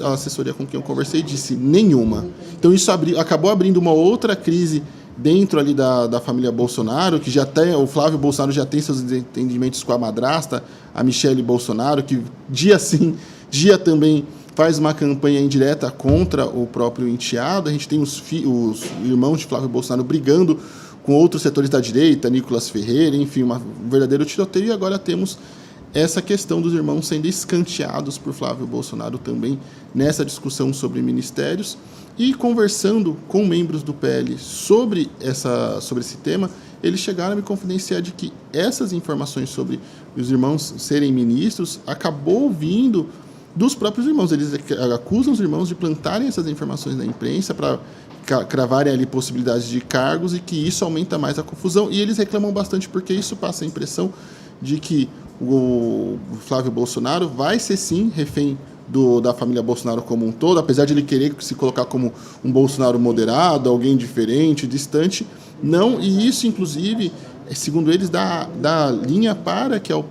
a assessoria com quem eu conversei disse nenhuma. Então isso acabou abrindo uma outra crise dentro ali da família Bolsonaro, que já tem, o Flávio Bolsonaro já tem seus entendimentos com a madrasta, a Michele Bolsonaro, que dia sim, dia também faz uma campanha indireta contra o próprio enteado. A gente tem os irmãos de Flávio Bolsonaro brigando com outros setores da direita, Nicolas Ferreira, enfim, um verdadeiro tiroteio. E agora temos essa questão dos irmãos sendo escanteados por Flávio Bolsonaro também nessa discussão sobre ministérios. E conversando com membros do PL sobre esse tema, eles chegaram a me confidenciar de que essas informações sobre os irmãos serem ministros acabou vindo dos próprios irmãos. Eles acusam os irmãos de plantarem essas informações na imprensa para cravarem ali possibilidades de cargos e que isso aumenta mais a confusão. E eles reclamam bastante porque isso passa a impressão de que o Flávio Bolsonaro vai ser sim refém da família Bolsonaro como um todo, apesar de ele querer se colocar como um Bolsonaro moderado, alguém diferente, distante, não, e isso inclusive, segundo eles, dá linha para que o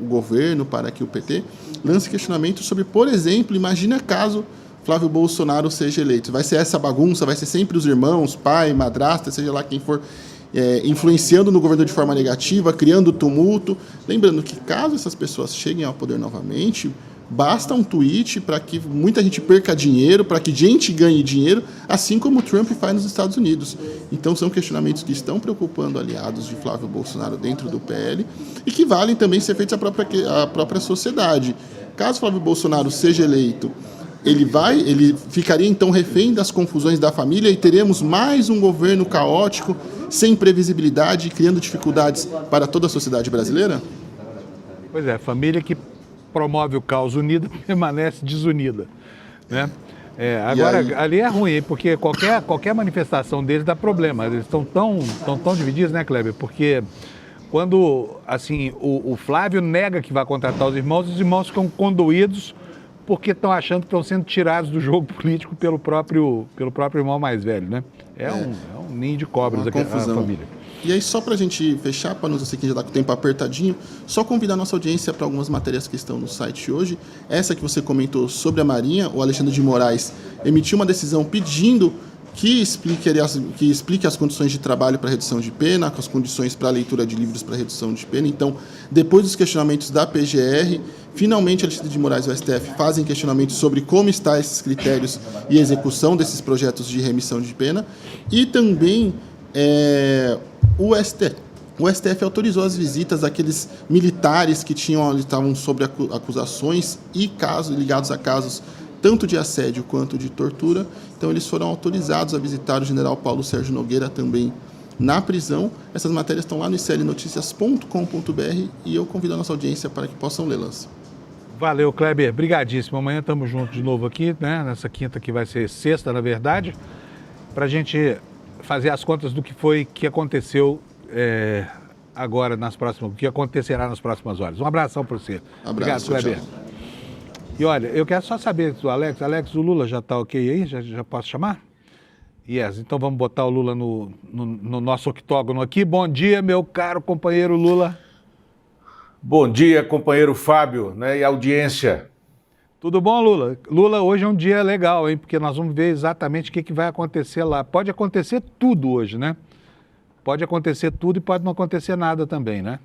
governo, para que o PT lance questionamento sobre, por exemplo, imagina caso Flávio Bolsonaro seja eleito, vai ser essa bagunça, vai ser sempre os irmãos, pai, madrasta, seja lá quem for, influenciando no governo de forma negativa, criando tumulto. Lembrando que caso essas pessoas cheguem ao poder novamente, basta um tweet para que muita gente perca dinheiro, para que gente ganhe dinheiro, assim como o Trump faz nos Estados Unidos. Então são questionamentos que estão preocupando aliados de Flávio Bolsonaro dentro do PL e que valem também ser feitos à própria sociedade. Caso Flávio Bolsonaro seja eleito, ele ficaria então refém das confusões da família e teremos mais um governo caótico, sem previsibilidade, criando dificuldades para toda a sociedade brasileira? Pois é, família que promove o caos unida permanece desunida, né? Agora, ali é ruim, porque qualquer manifestação deles dá problema. Eles estão tão divididos, né, Kleber? Porque quando, assim, o Flávio nega que vai contratar os irmãos ficam condoídos porque estão achando que estão sendo tirados do jogo político pelo próprio irmão mais velho, né? É um ninho de cobras aqui na família. E aí, só para a gente fechar, para não sei que já está com o tempo apertadinho, só convidar a nossa audiência para algumas matérias que estão no site hoje. Essa que você comentou sobre a Marinha, o Alexandre de Moraes emitiu uma decisão pedindo que explique as condições de trabalho para redução de pena, as condições para a leitura de livros para redução de pena. Então, depois dos questionamentos da PGR, finalmente Alexandre de Moraes e o STF fazem questionamentos sobre como estão esses critérios e execução desses projetos de remissão de pena. E também o STF autorizou as visitas daqueles militares que estavam sob acusações e ligados a casos tanto de assédio quanto de tortura. Então, eles foram autorizados a visitar o general Paulo Sérgio Nogueira também na prisão. Essas matérias estão lá no iclnoticias.com.br e eu convido a nossa audiência para que possam lê-las. Valeu, Kleber. Brigadíssimo. Amanhã estamos juntos de novo aqui, né? Nessa quinta que vai ser sexta, na verdade, para a gente fazer as contas do que aconteceu agora o que acontecerá nas próximas horas. Um abração para você. Obrigado, Kleber. Tchau. E olha, eu quero só saber do Alex, o Lula já está ok aí? Já posso chamar? Yes, então vamos botar o Lula no nosso octógono aqui. Bom dia, meu caro companheiro Lula. Bom dia, companheiro Fábio, né, e audiência. Tudo bom, Lula? Lula, hoje é um dia legal, hein? Porque nós vamos ver exatamente o que vai acontecer lá. Pode acontecer tudo hoje, né? Pode acontecer tudo e pode não acontecer nada também, né?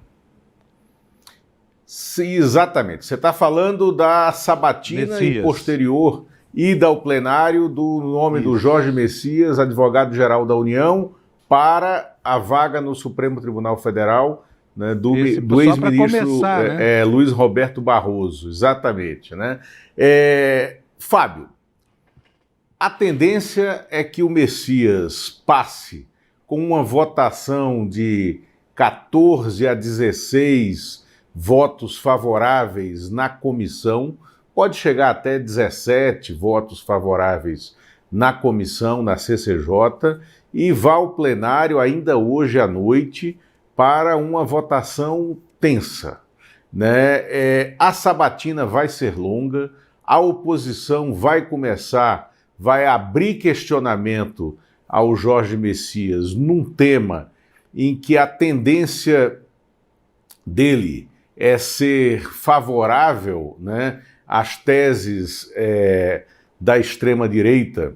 Sim, exatamente. Você está falando da sabatina e posterior ida ao plenário do nome do Jorge Messias, advogado-geral da União, para a vaga no Supremo Tribunal Federal, né, do ex-ministro Luiz Roberto Barroso. Exatamente. Né? Fábio, a tendência é que o Messias passe com uma votação de 14-16 votos favoráveis na comissão, pode chegar até 17 votos favoráveis na comissão, na CCJ, e vá ao plenário ainda hoje à noite para uma votação tensa. Né? A sabatina vai ser longa, a oposição vai abrir questionamento ao Jorge Messias num tema em que a tendência dele é ser favorável, né, às teses da extrema-direita,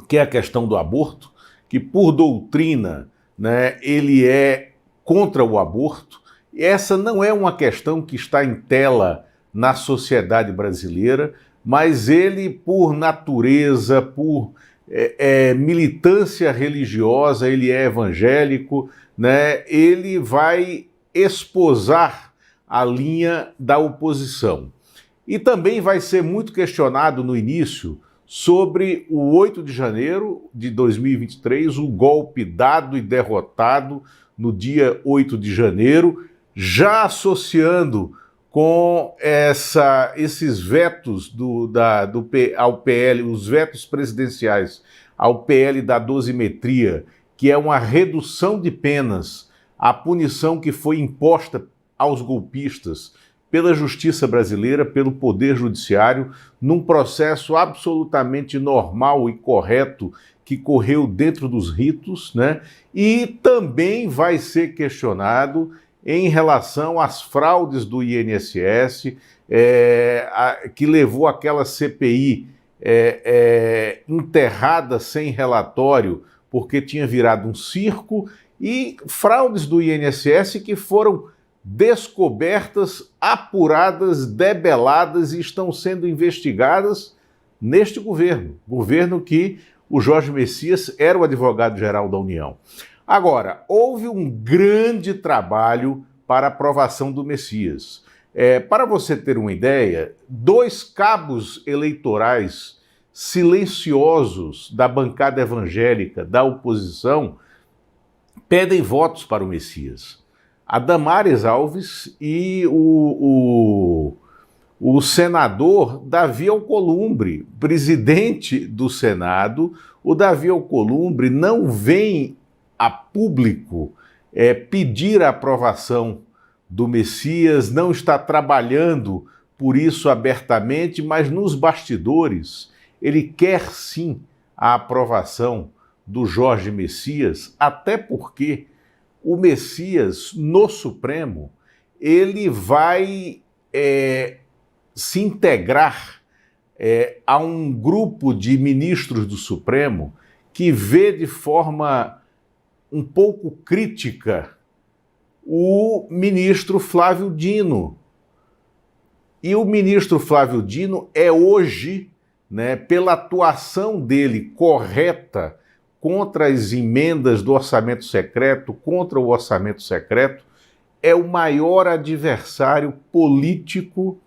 que é a questão do aborto, que por doutrina, né, ele é contra o aborto. E essa não é uma questão que está em tela na sociedade brasileira, mas ele, por natureza, por militância religiosa, ele é evangélico, né, ele vai esposar a linha da oposição. E também vai ser muito questionado no início sobre o 8 de janeiro de 2023, o golpe dado e derrotado no dia 8 de janeiro, já associando com esses vetos ao PL, os vetos presidenciais ao PL da dosimetria, que é uma redução de penas, a punição que foi imposta aos golpistas pela justiça brasileira, pelo Poder Judiciário, num processo absolutamente normal e correto que correu dentro dos ritos, né? E também vai ser questionado em relação às fraudes do INSS, que levou aquela CPI enterrada sem relatório, porque tinha virado um circo, e fraudes do INSS que foram descobertas, apuradas, debeladas e estão sendo investigadas neste governo que o Jorge Messias era o advogado-geral da União. Agora, houve um grande trabalho para a aprovação do Messias. Para você ter uma ideia, 2 cabos eleitorais silenciosos da bancada evangélica da oposição pedem votos para o Messias. A Damares Alves e o o senador Davi Alcolumbre, presidente do Senado. O Davi Alcolumbre não vem a público pedir a aprovação do Messias, não está trabalhando por isso abertamente, mas nos bastidores ele quer sim a aprovação do Jorge Messias, até porque o Messias no Supremo ele vai se integrar a um grupo de ministros do Supremo que vê de forma um pouco crítica o ministro Flávio Dino. E o ministro Flávio Dino é hoje, né, pela atuação dele correta contra as emendas do orçamento secreto, contra o orçamento secreto, é o maior adversário político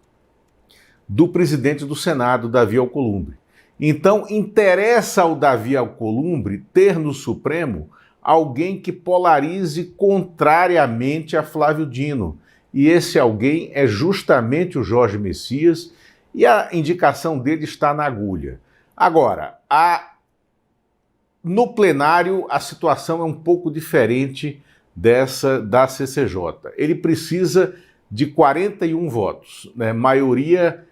do presidente do Senado, Davi Alcolumbre. Então, interessa ao Davi Alcolumbre ter no Supremo alguém que polarize contrariamente a Flávio Dino. E esse alguém é justamente o Jorge Messias, e a indicação dele está na agulha. Agora, no plenário, a situação é um pouco diferente dessa da CCJ. Ele precisa de 41 votos, né? Maioria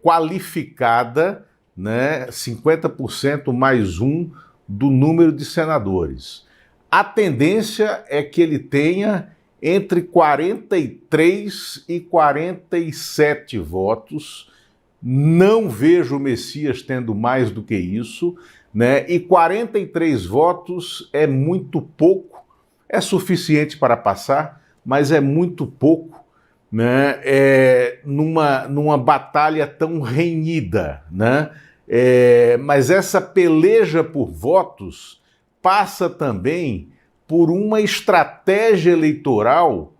qualificada, né? 50% mais um do número de senadores. A tendência é que ele tenha entre 43 e 47 votos. Não vejo o Messias tendo mais do que isso, né? E 43 votos é muito pouco, é suficiente para passar, mas é muito pouco, né? Numa batalha tão renhida, né? Mas essa peleja por votos passa também por uma estratégia eleitoral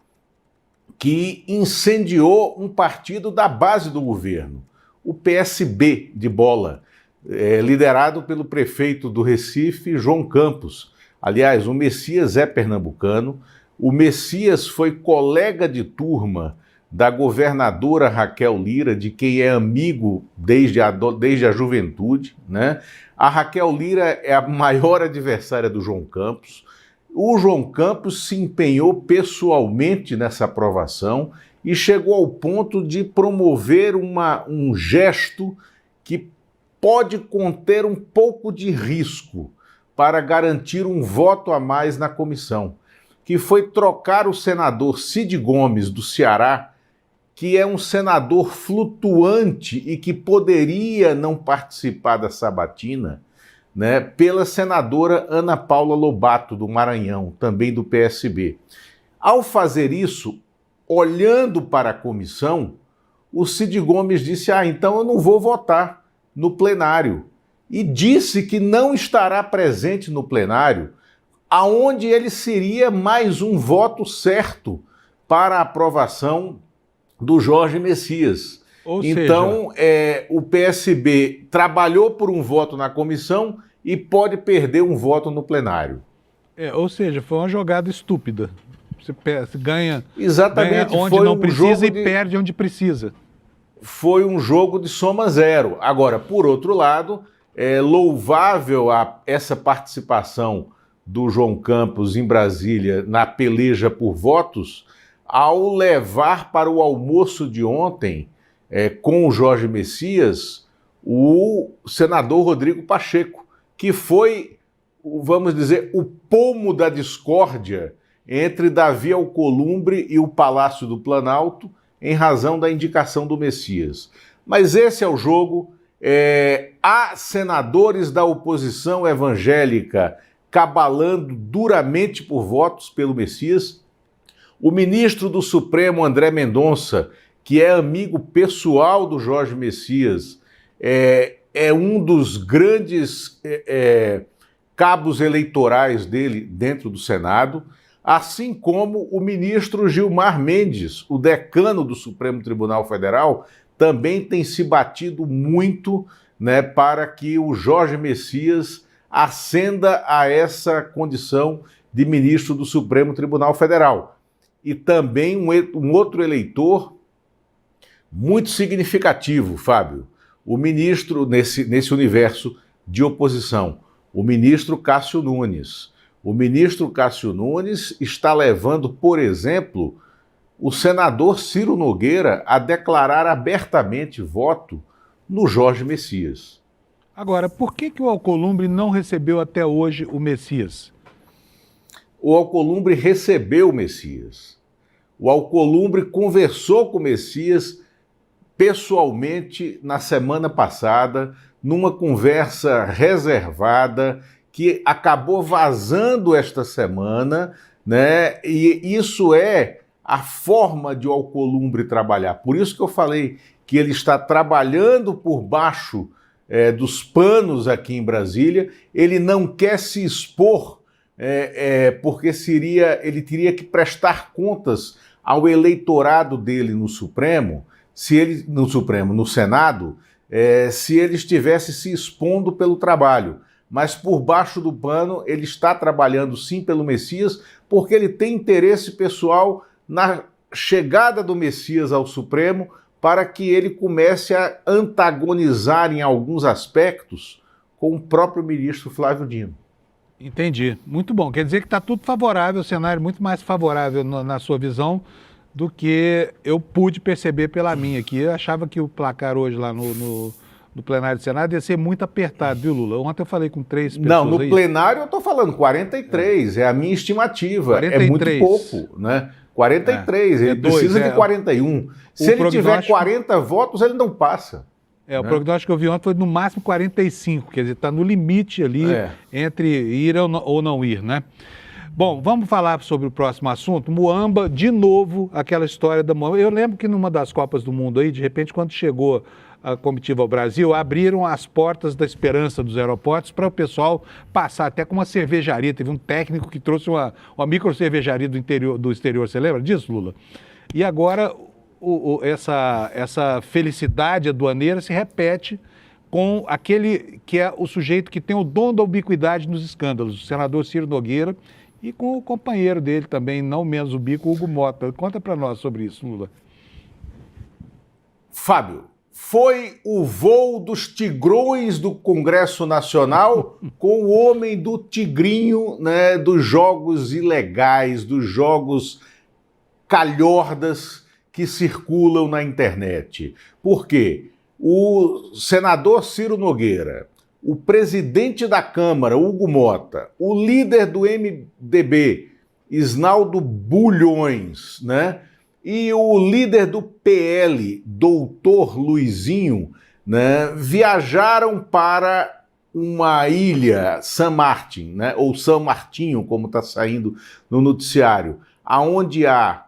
que incendiou um partido da base do governo, o PSB de Bola, liderado pelo prefeito do Recife, João Campos. Aliás, o Messias é pernambucano, o Messias foi colega de turma da governadora Raquel Lira, de quem é amigo desde a juventude, né? A Raquel Lira é a maior adversária do João Campos. O João Campos se empenhou pessoalmente nessa aprovação e chegou ao ponto de promover um gesto que pode conter um pouco de risco para garantir um voto a mais na comissão, que foi trocar o senador Cid Gomes, do Ceará, que é um senador flutuante e que poderia não participar da sabatina, né, pela senadora Ana Paula Lobato, do Maranhão, também do PSB. Ao fazer isso, olhando para a comissão, o Cid Gomes disse: então eu não vou votar no plenário. E disse que não estará presente no plenário, aonde ele seria mais um voto certo para a aprovação do Jorge Messias. Então, o PSB trabalhou por um voto na comissão e pode perder um voto no plenário. Ou seja, foi uma jogada estúpida. Você ganha, exatamente, ganha onde não precisa e perde onde precisa. Foi um jogo de soma zero. Agora, por outro lado, é louvável essa participação do João Campos em Brasília na peleja por votos, ao levar para o almoço de ontem, com o Jorge Messias, o senador Rodrigo Pacheco, que foi, vamos dizer, o pomo da discórdia entre Davi Alcolumbre e o Palácio do Planalto, em razão da indicação do Messias. Mas esse é o jogo. Há senadores da oposição evangélica cabalando duramente por votos pelo Messias. O ministro do Supremo, André Mendonça, que é amigo pessoal do Jorge Messias, é um dos grandes cabos eleitorais dele dentro do Senado, assim como o ministro Gilmar Mendes, o decano do Supremo Tribunal Federal, também tem se batido muito, né, para que o Jorge Messias ascenda a essa condição de ministro do Supremo Tribunal Federal. E também um outro eleitor muito significativo, Fábio. O ministro, nesse universo de oposição, o ministro Cássio Nunes. O ministro Cássio Nunes está levando, por exemplo, o senador Ciro Nogueira a declarar abertamente voto no Jorge Messias. Agora, por que o Alcolumbre não recebeu até hoje o Messias? O Alcolumbre recebeu o Messias. O Alcolumbre conversou com o Messias pessoalmente na semana passada, numa conversa reservada que acabou vazando esta semana, né? E isso é a forma de o Alcolumbre trabalhar. Por isso que eu falei que ele está trabalhando por baixo dos panos aqui em Brasília. Ele não quer se expor, porque ele teria que prestar contas ao eleitorado dele no Supremo, no Senado, se ele estivesse se expondo pelo trabalho. Mas por baixo do pano ele está trabalhando sim pelo Messias, porque ele tem interesse pessoal na chegada do Messias ao Supremo, para que ele comece a antagonizar em alguns aspectos com o próprio ministro Flávio Dino. Entendi. Muito bom. Quer dizer que está tudo favorável, o cenário muito mais favorável na sua visão do que eu pude perceber pela minha aqui. Eu achava que o placar hoje lá no plenário do Senado ia ser muito apertado, viu, Lula? Ontem eu falei com 3 pessoas. Não, no plenário eu estou falando 43, é a minha estimativa. 43. É muito pouco, né? 43, ele precisa de 41. Se ele tiver 40 votos, ele não passa. O prognóstico que eu vi ontem foi no máximo 45, quer dizer, está no limite ali entre ir ou não ir, né? Bom, vamos falar sobre o próximo assunto. Muamba, de novo, aquela história da Muamba. Eu lembro que numa das Copas do Mundo aí, de repente, quando chegou a comitiva ao Brasil, abriram as portas da esperança dos aeroportos para o pessoal passar até com uma cervejaria. Teve um técnico que trouxe uma micro cervejaria do exterior, você lembra disso, Lula? E agora essa felicidade aduaneira se repete com aquele que é o sujeito que tem o dom da ubiquidade nos escândalos, o senador Ciro Nogueira, e com o companheiro dele também, não menos ubico, Hugo Mota. Conta para nós sobre isso, Lula. Fábio, foi o voo dos tigrões do Congresso Nacional com o homem do tigrinho, né, dos jogos ilegais, dos jogos calhordas que circulam na internet. Por quê? O senador Ciro Nogueira, o presidente da Câmara, Hugo Mota, o líder do MDB, Isnaldo Bulhões, né? E o líder do PL, doutor Luizinho, né, viajaram para uma ilha, San Martín, né, ou São Martinho, como está saindo no noticiário, aonde há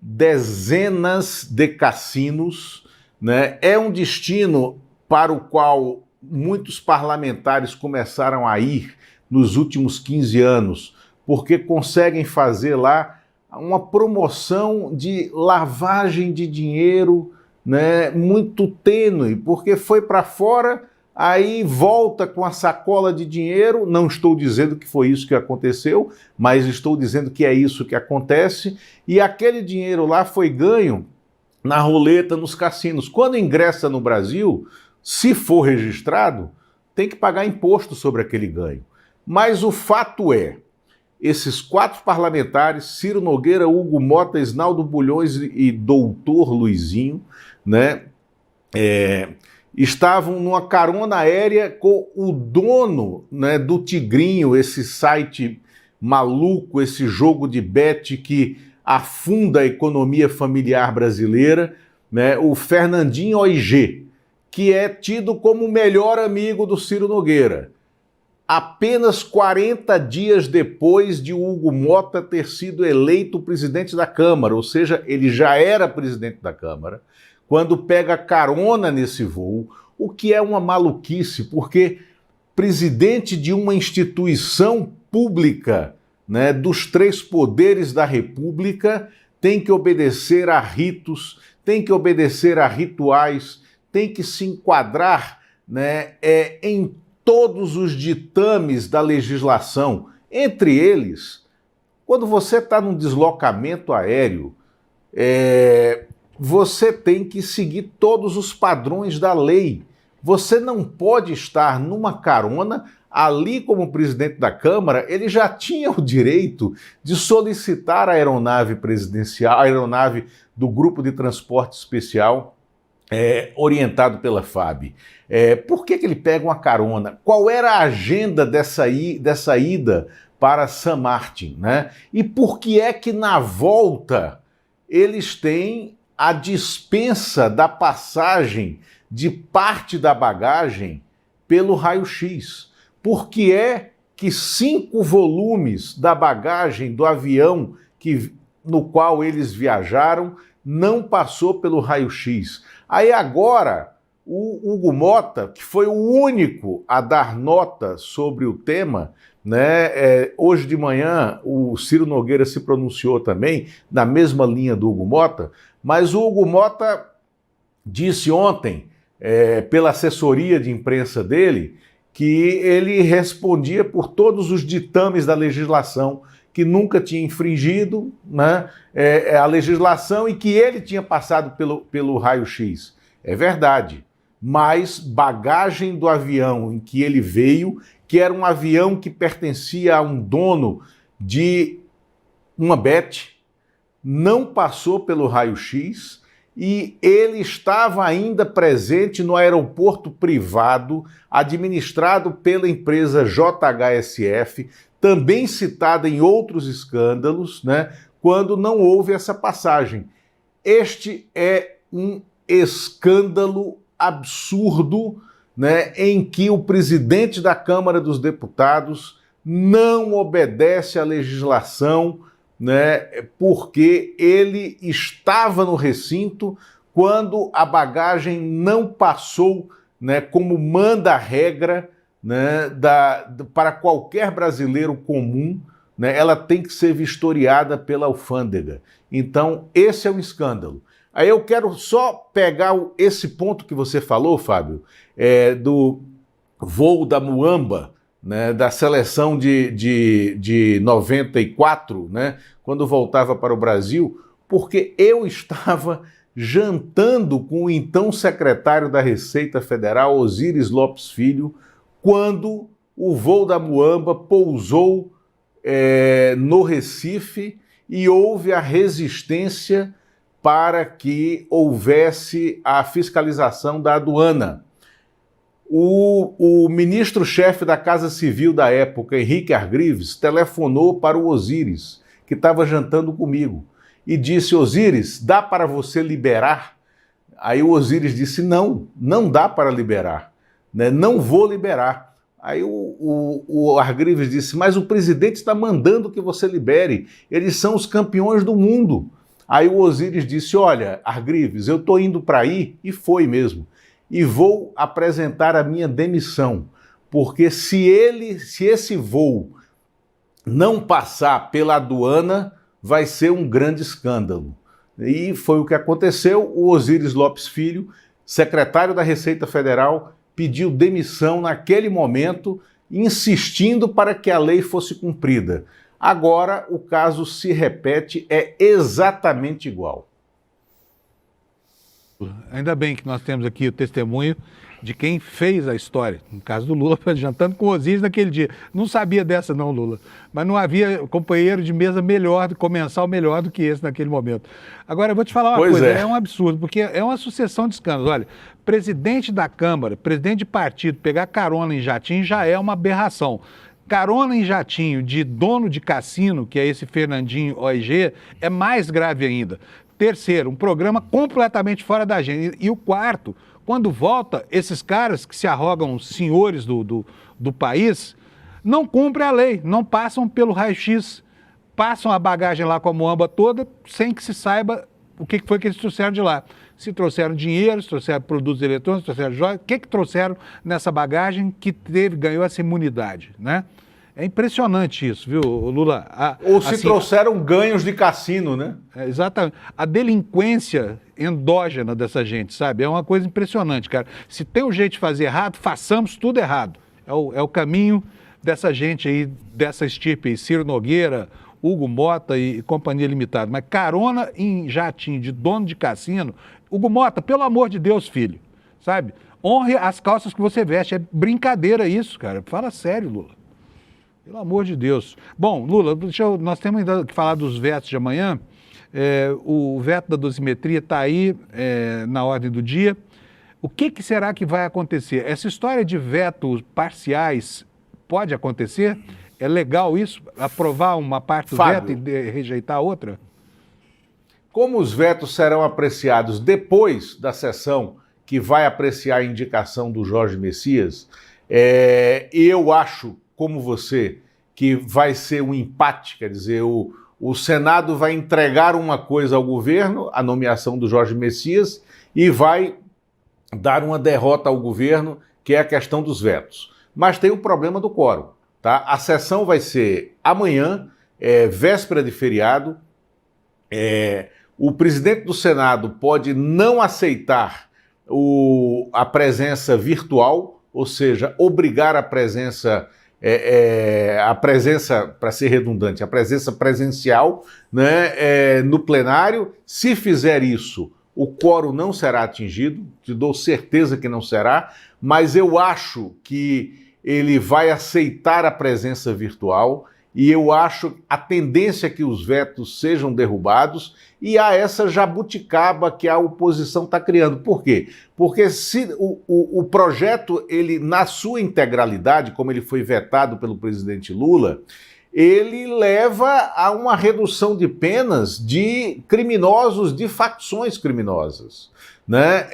dezenas de cassinos, né? É um destino para o qual muitos parlamentares começaram a ir nos últimos 15 anos, porque conseguem fazer lá uma promoção de lavagem de dinheiro, né, muito tênue, porque foi para fora, aí volta com a sacola de dinheiro. Não estou dizendo que foi isso que aconteceu, mas estou dizendo que é isso que acontece, e aquele dinheiro lá foi ganho na roleta, nos cassinos. Quando ingressa no Brasil, se for registrado, tem que pagar imposto sobre aquele ganho. Mas o fato é, esses 4 parlamentares, Ciro Nogueira, Hugo Mota, Isnaldo Bulhões e doutor Luizinho, né, estavam numa carona aérea com o dono, né, do Tigrinho, esse site maluco, esse jogo de bet que afunda a economia familiar brasileira, né, o Fernandinho OIG, que é tido como o melhor amigo do Ciro Nogueira. Apenas 40 dias depois de Hugo Mota ter sido eleito presidente da Câmara, ou seja, ele já era presidente da Câmara, quando pega carona nesse voo, o que é uma maluquice, porque presidente de uma instituição pública, né, dos 3 poderes da República, tem que obedecer a ritos, tem que obedecer a rituais, tem que se enquadrar, né, em todos os ditames da legislação. Entre eles, quando você está num deslocamento aéreo, você tem que seguir todos os padrões da lei. Você não pode estar numa carona. Ali, como presidente da Câmara, ele já tinha o direito de solicitar a aeronave presidencial, a aeronave do Grupo de Transporte Especial, orientado pela FAB. Por que ele pega uma carona? Qual era a agenda dessa ida para San Martín, né? E por que é que na volta eles têm a dispensa da passagem de parte da bagagem pelo raio-x? Por que é que 5 volumes da bagagem do avião no qual eles viajaram não passou pelo raio-x? Aí agora, o Hugo Mota, que foi o único a dar nota sobre o tema, né? Hoje de manhã o Ciro Nogueira se pronunciou também, na mesma linha do Hugo Mota, mas o Hugo Mota disse ontem, pela assessoria de imprensa dele, que ele respondia por todos os ditames da legislação, que nunca tinha infringido, né, a legislação e que ele tinha passado pelo raio-x. É verdade, mas bagagem do avião em que ele veio, que era um avião que pertencia a um dono de uma Bet, não passou pelo raio-x, e ele estava ainda presente no aeroporto privado administrado pela empresa JHSF, também citada em outros escândalos, né, quando não houve essa passagem. Este é um escândalo absurdo, né, em que o presidente da Câmara dos Deputados não obedece à legislação, né, porque ele estava no recinto quando a bagagem não passou, né, como manda a regra, né, para qualquer brasileiro comum, né, ela tem que ser vistoriada pela alfândega. Então, esse é um escândalo. Aí eu quero só pegar esse ponto que você falou, Fábio, do voo da Muamba, né, da seleção de 94, né, quando voltava para o Brasil, porque eu estava jantando com o então secretário da Receita Federal, Osíris Lopes Filho, quando o voo da Muamba pousou no Recife e houve a resistência para que houvesse a fiscalização da aduana. O ministro-chefe da Casa Civil da época, Henrique Argrives, telefonou para o Osíris, que estava jantando comigo, e disse: Osíris, dá para você liberar? Aí o Osíris disse: não, não dá para liberar, né? Não vou liberar. Aí o Argrives disse: mas o presidente está mandando que você libere, eles são os campeões do mundo. Aí o Osíris disse: olha, Argrives, eu estou indo para aí, e foi mesmo, e vou apresentar a minha demissão, porque se esse voo não passar pela aduana, vai ser um grande escândalo. E foi o que aconteceu. O Osíris Lopes Filho, secretário da Receita Federal, pediu demissão naquele momento, insistindo para que a lei fosse cumprida. Agora o caso se repete, é exatamente igual. Ainda bem que nós temos aqui o testemunho de quem fez a história. No caso do Lula, jantando com o Osíris naquele dia. Não sabia dessa não, Lula. Mas não havia companheiro de mesa melhor, comensal melhor do que esse naquele momento. Agora, eu vou te falar uma coisa, é um absurdo, porque é uma sucessão de escândalos. Olha, presidente da Câmara, presidente de partido, pegar carona em jatinho já é uma aberração. Carona em jatinho de dono de cassino, que é esse Fernandinho OIG, é mais grave ainda. Terceiro, um programa completamente fora da agenda. E o quarto, quando volta, esses caras que se arrogam senhores do país, não cumprem a lei, não passam pelo raio-x, passam a bagagem lá com a muamba toda, sem que se saiba o que foi que eles trouxeram de lá. Se trouxeram dinheiro, se trouxeram produtos eletrônicos, se trouxeram joias, o que trouxeram nessa bagagem que ganhou essa imunidade, né? É impressionante isso, viu, Lula? Ou se trouxeram ganhos de cassino, né? Exatamente. A delinquência endógena dessa gente, sabe? É uma coisa impressionante, cara. Se tem um jeito de fazer errado, façamos tudo errado. É o caminho dessa gente aí, dessa estirpe aí, Ciro Nogueira, Hugo Mota e Companhia Limitada, mas carona em jatinho de dono de cassino, Hugo Mota, pelo amor de Deus, filho, sabe? Honre as calças que você veste, é brincadeira isso, cara. Fala sério, Lula. Pelo amor de Deus. Bom, Lula, nós temos ainda que falar dos vetos de amanhã. O veto da dosimetria está aí na ordem do dia. O que será que vai acontecer? Essa história de vetos parciais pode acontecer? É legal isso? Aprovar uma parte do veto e rejeitar a outra? Como os vetos serão apreciados depois da sessão que vai apreciar a indicação do Jorge Messias, eu acho, como você, que vai ser um empate, quer dizer, o Senado vai entregar uma coisa ao governo, a nomeação do Jorge Messias, e vai dar uma derrota ao governo, que é a questão dos vetos. Mas tem o problema do quórum, tá? A sessão vai ser amanhã, véspera de feriado. O presidente do Senado pode não aceitar a presença virtual, ou seja, obrigar a presença para ser redundante, a presença presencial, né, no plenário. Se fizer isso, o quórum não será atingido, te dou certeza que não será, mas eu acho que ele vai aceitar a presença virtual e eu acho a tendência que os vetos sejam derrubados e há essa jabuticaba que a oposição está criando. Por quê? Porque se o projeto, ele, na sua integralidade, como ele foi vetado pelo presidente Lula, ele leva a uma redução de penas de criminosos, de facções criminosas, né?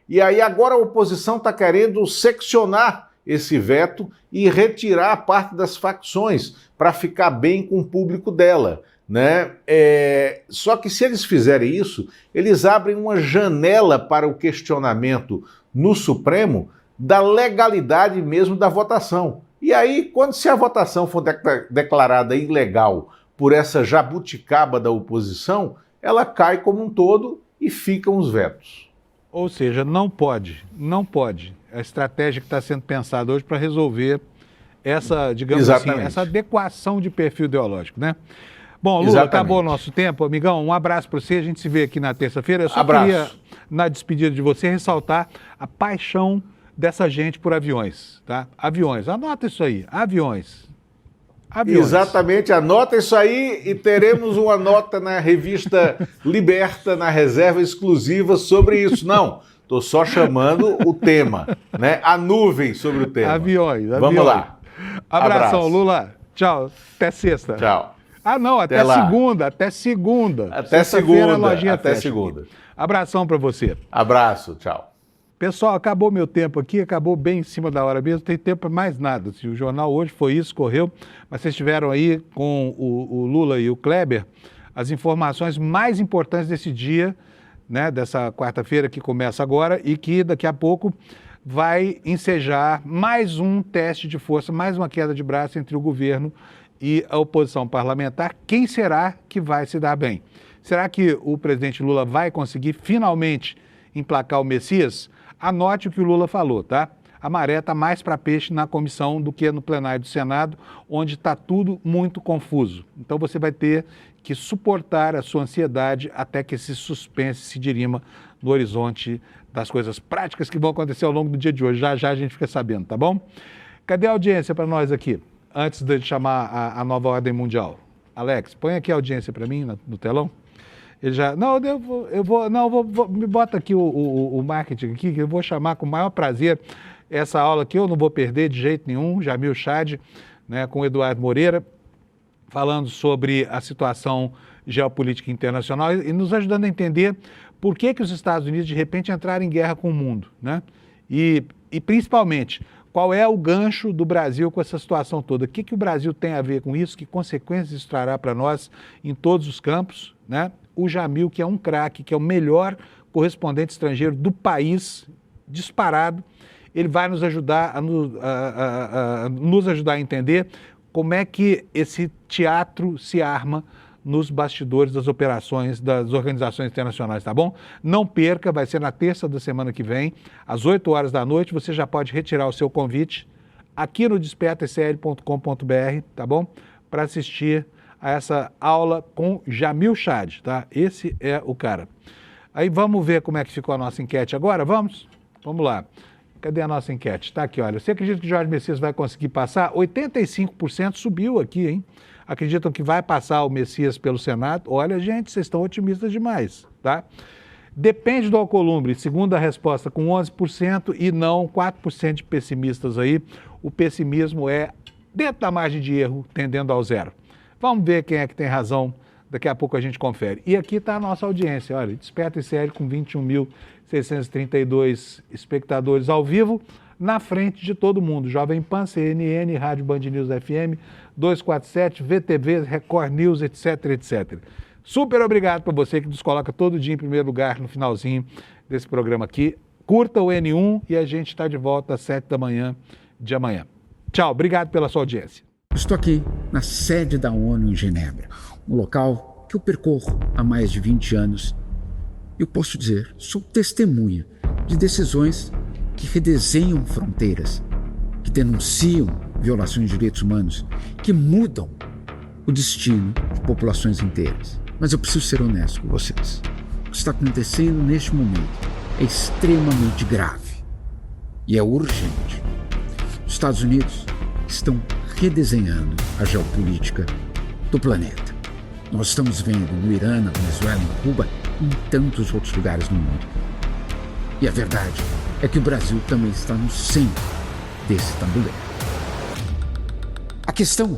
E aí agora a oposição está querendo seccionar esse veto e retirar parte das facções para ficar bem com o público dela, né? Só que se eles fizerem isso, eles abrem uma janela para o questionamento no Supremo da legalidade mesmo da votação. E aí, se a votação for declarada ilegal por essa jabuticaba da oposição, ela cai como um todo e ficam os vetos. Ou seja, não pode. A estratégia que está sendo pensada hoje para resolver essa, digamos assim, essa adequação de perfil ideológico, né? Bom, Lula, acabou o nosso tempo. Amigão, um abraço para você. A gente se vê aqui na terça-feira. Eu só queria, na despedida de você, ressaltar a paixão dessa gente por aviões, tá? Aviões, anota isso aí, aviões. Exatamente, anota isso aí e teremos uma nota na revista Liberta, na reserva exclusiva sobre isso. Não, estou só chamando o tema, né? A nuvem sobre o tema. Aviões. Vamos lá. Abração, Lula. Tchau, até sexta. Tchau. Ah, não, até segunda. Até segunda. Até segunda. Abração para você. Abraço, tchau. Pessoal, acabou meu tempo aqui, acabou bem em cima da hora mesmo, não tem tempo para mais nada. O jornal hoje foi isso, correu, mas vocês estiveram aí com o Lula e o Kleber, as informações mais importantes desse dia, né, dessa quarta-feira que começa agora e que daqui a pouco vai ensejar mais um teste de força, mais uma queda de braço entre o governo e a oposição parlamentar. Quem será que vai se dar bem? Será que o presidente Lula vai conseguir finalmente emplacar o Messias? Anote o que o Lula falou, tá? A maré está mais para peixe na comissão do que no plenário do Senado, onde está tudo muito confuso. Então você vai ter que suportar a sua ansiedade até que esse suspense se dirima no horizonte das coisas práticas que vão acontecer ao longo do dia de hoje. Já já a gente fica sabendo, tá bom? Cadê a audiência para nós aqui, antes de chamar a nova ordem mundial? Alex, põe aqui a audiência para mim no telão. Ele já, não, me bota aqui o marketing aqui, que eu vou chamar com o maior prazer essa aula aqui, eu não vou perder de jeito nenhum, Jamil Chad, né, com o Eduardo Moreira, falando sobre a situação geopolítica internacional e nos ajudando a entender por que os Estados Unidos de repente entraram em guerra com o mundo, né? E principalmente, qual é o gancho do Brasil com essa situação toda? O que o Brasil tem a ver com isso? Que consequências isso trará para nós em todos os campos, né? O Jamil, que é um craque, que é o melhor correspondente estrangeiro do país, disparado, ele vai nos ajudar a entender como é que esse teatro se arma nos bastidores das operações das organizações internacionais, tá bom? Não perca, vai ser na terça da semana que vem, às 8 horas da noite, você já pode retirar o seu convite aqui no despertascl.com.br, tá bom? Para assistir a essa aula com Jamil Chad, tá? Esse é o cara. Aí vamos ver como é que ficou a nossa enquete agora? Vamos? Vamos lá. Cadê a nossa enquete? Está aqui, olha. Você acredita que Jorge Messias vai conseguir passar? 85% subiu aqui, hein? Acreditam que vai passar o Messias pelo Senado? Olha, gente, vocês estão otimistas demais, tá? Depende do Alcolumbre, segunda resposta, com 11% e não 4% de pessimistas aí. O pessimismo é dentro da margem de erro, tendendo ao zero. Vamos ver quem é que tem razão. Daqui a pouco a gente confere. E aqui está a nossa audiência, olha, Desperta e Série com 21.632 espectadores ao vivo, na frente de todo mundo. Jovem Pan, CNN, Rádio Band News FM, 247, VTV, Record News, etc, etc. Super obrigado para você que nos coloca todo dia em primeiro lugar no finalzinho desse programa aqui. Curta o N1 e a gente está de volta às 7 da manhã de amanhã. Tchau, obrigado pela sua audiência. Estou aqui na sede da ONU em Genebra, um local que eu percorro há mais de 20 anos. Eu posso dizer, sou testemunha de decisões que redesenham fronteiras, que denunciam violações de direitos humanos, que mudam o destino de populações inteiras. Mas eu preciso ser honesto com vocês. O que está acontecendo neste momento é extremamente grave e é urgente. Os Estados Unidos estão redesenhando a geopolítica do planeta. Nós estamos vendo no Irã, na Venezuela, em Cuba e em tantos outros lugares no mundo. E a verdade é que o Brasil também está no centro desse tabuleiro. A questão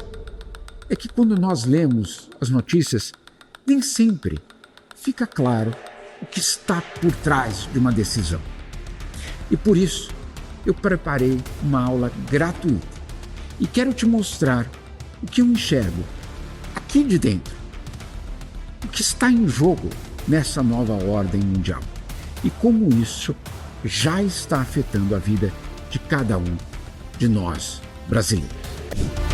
é que quando nós lemos as notícias, nem sempre fica claro o que está por trás de uma decisão. E por isso, eu preparei uma aula gratuita e quero te mostrar o que eu enxergo aqui de dentro, o que está em jogo nessa nova ordem mundial e como isso já está afetando a vida de cada um de nós brasileiros.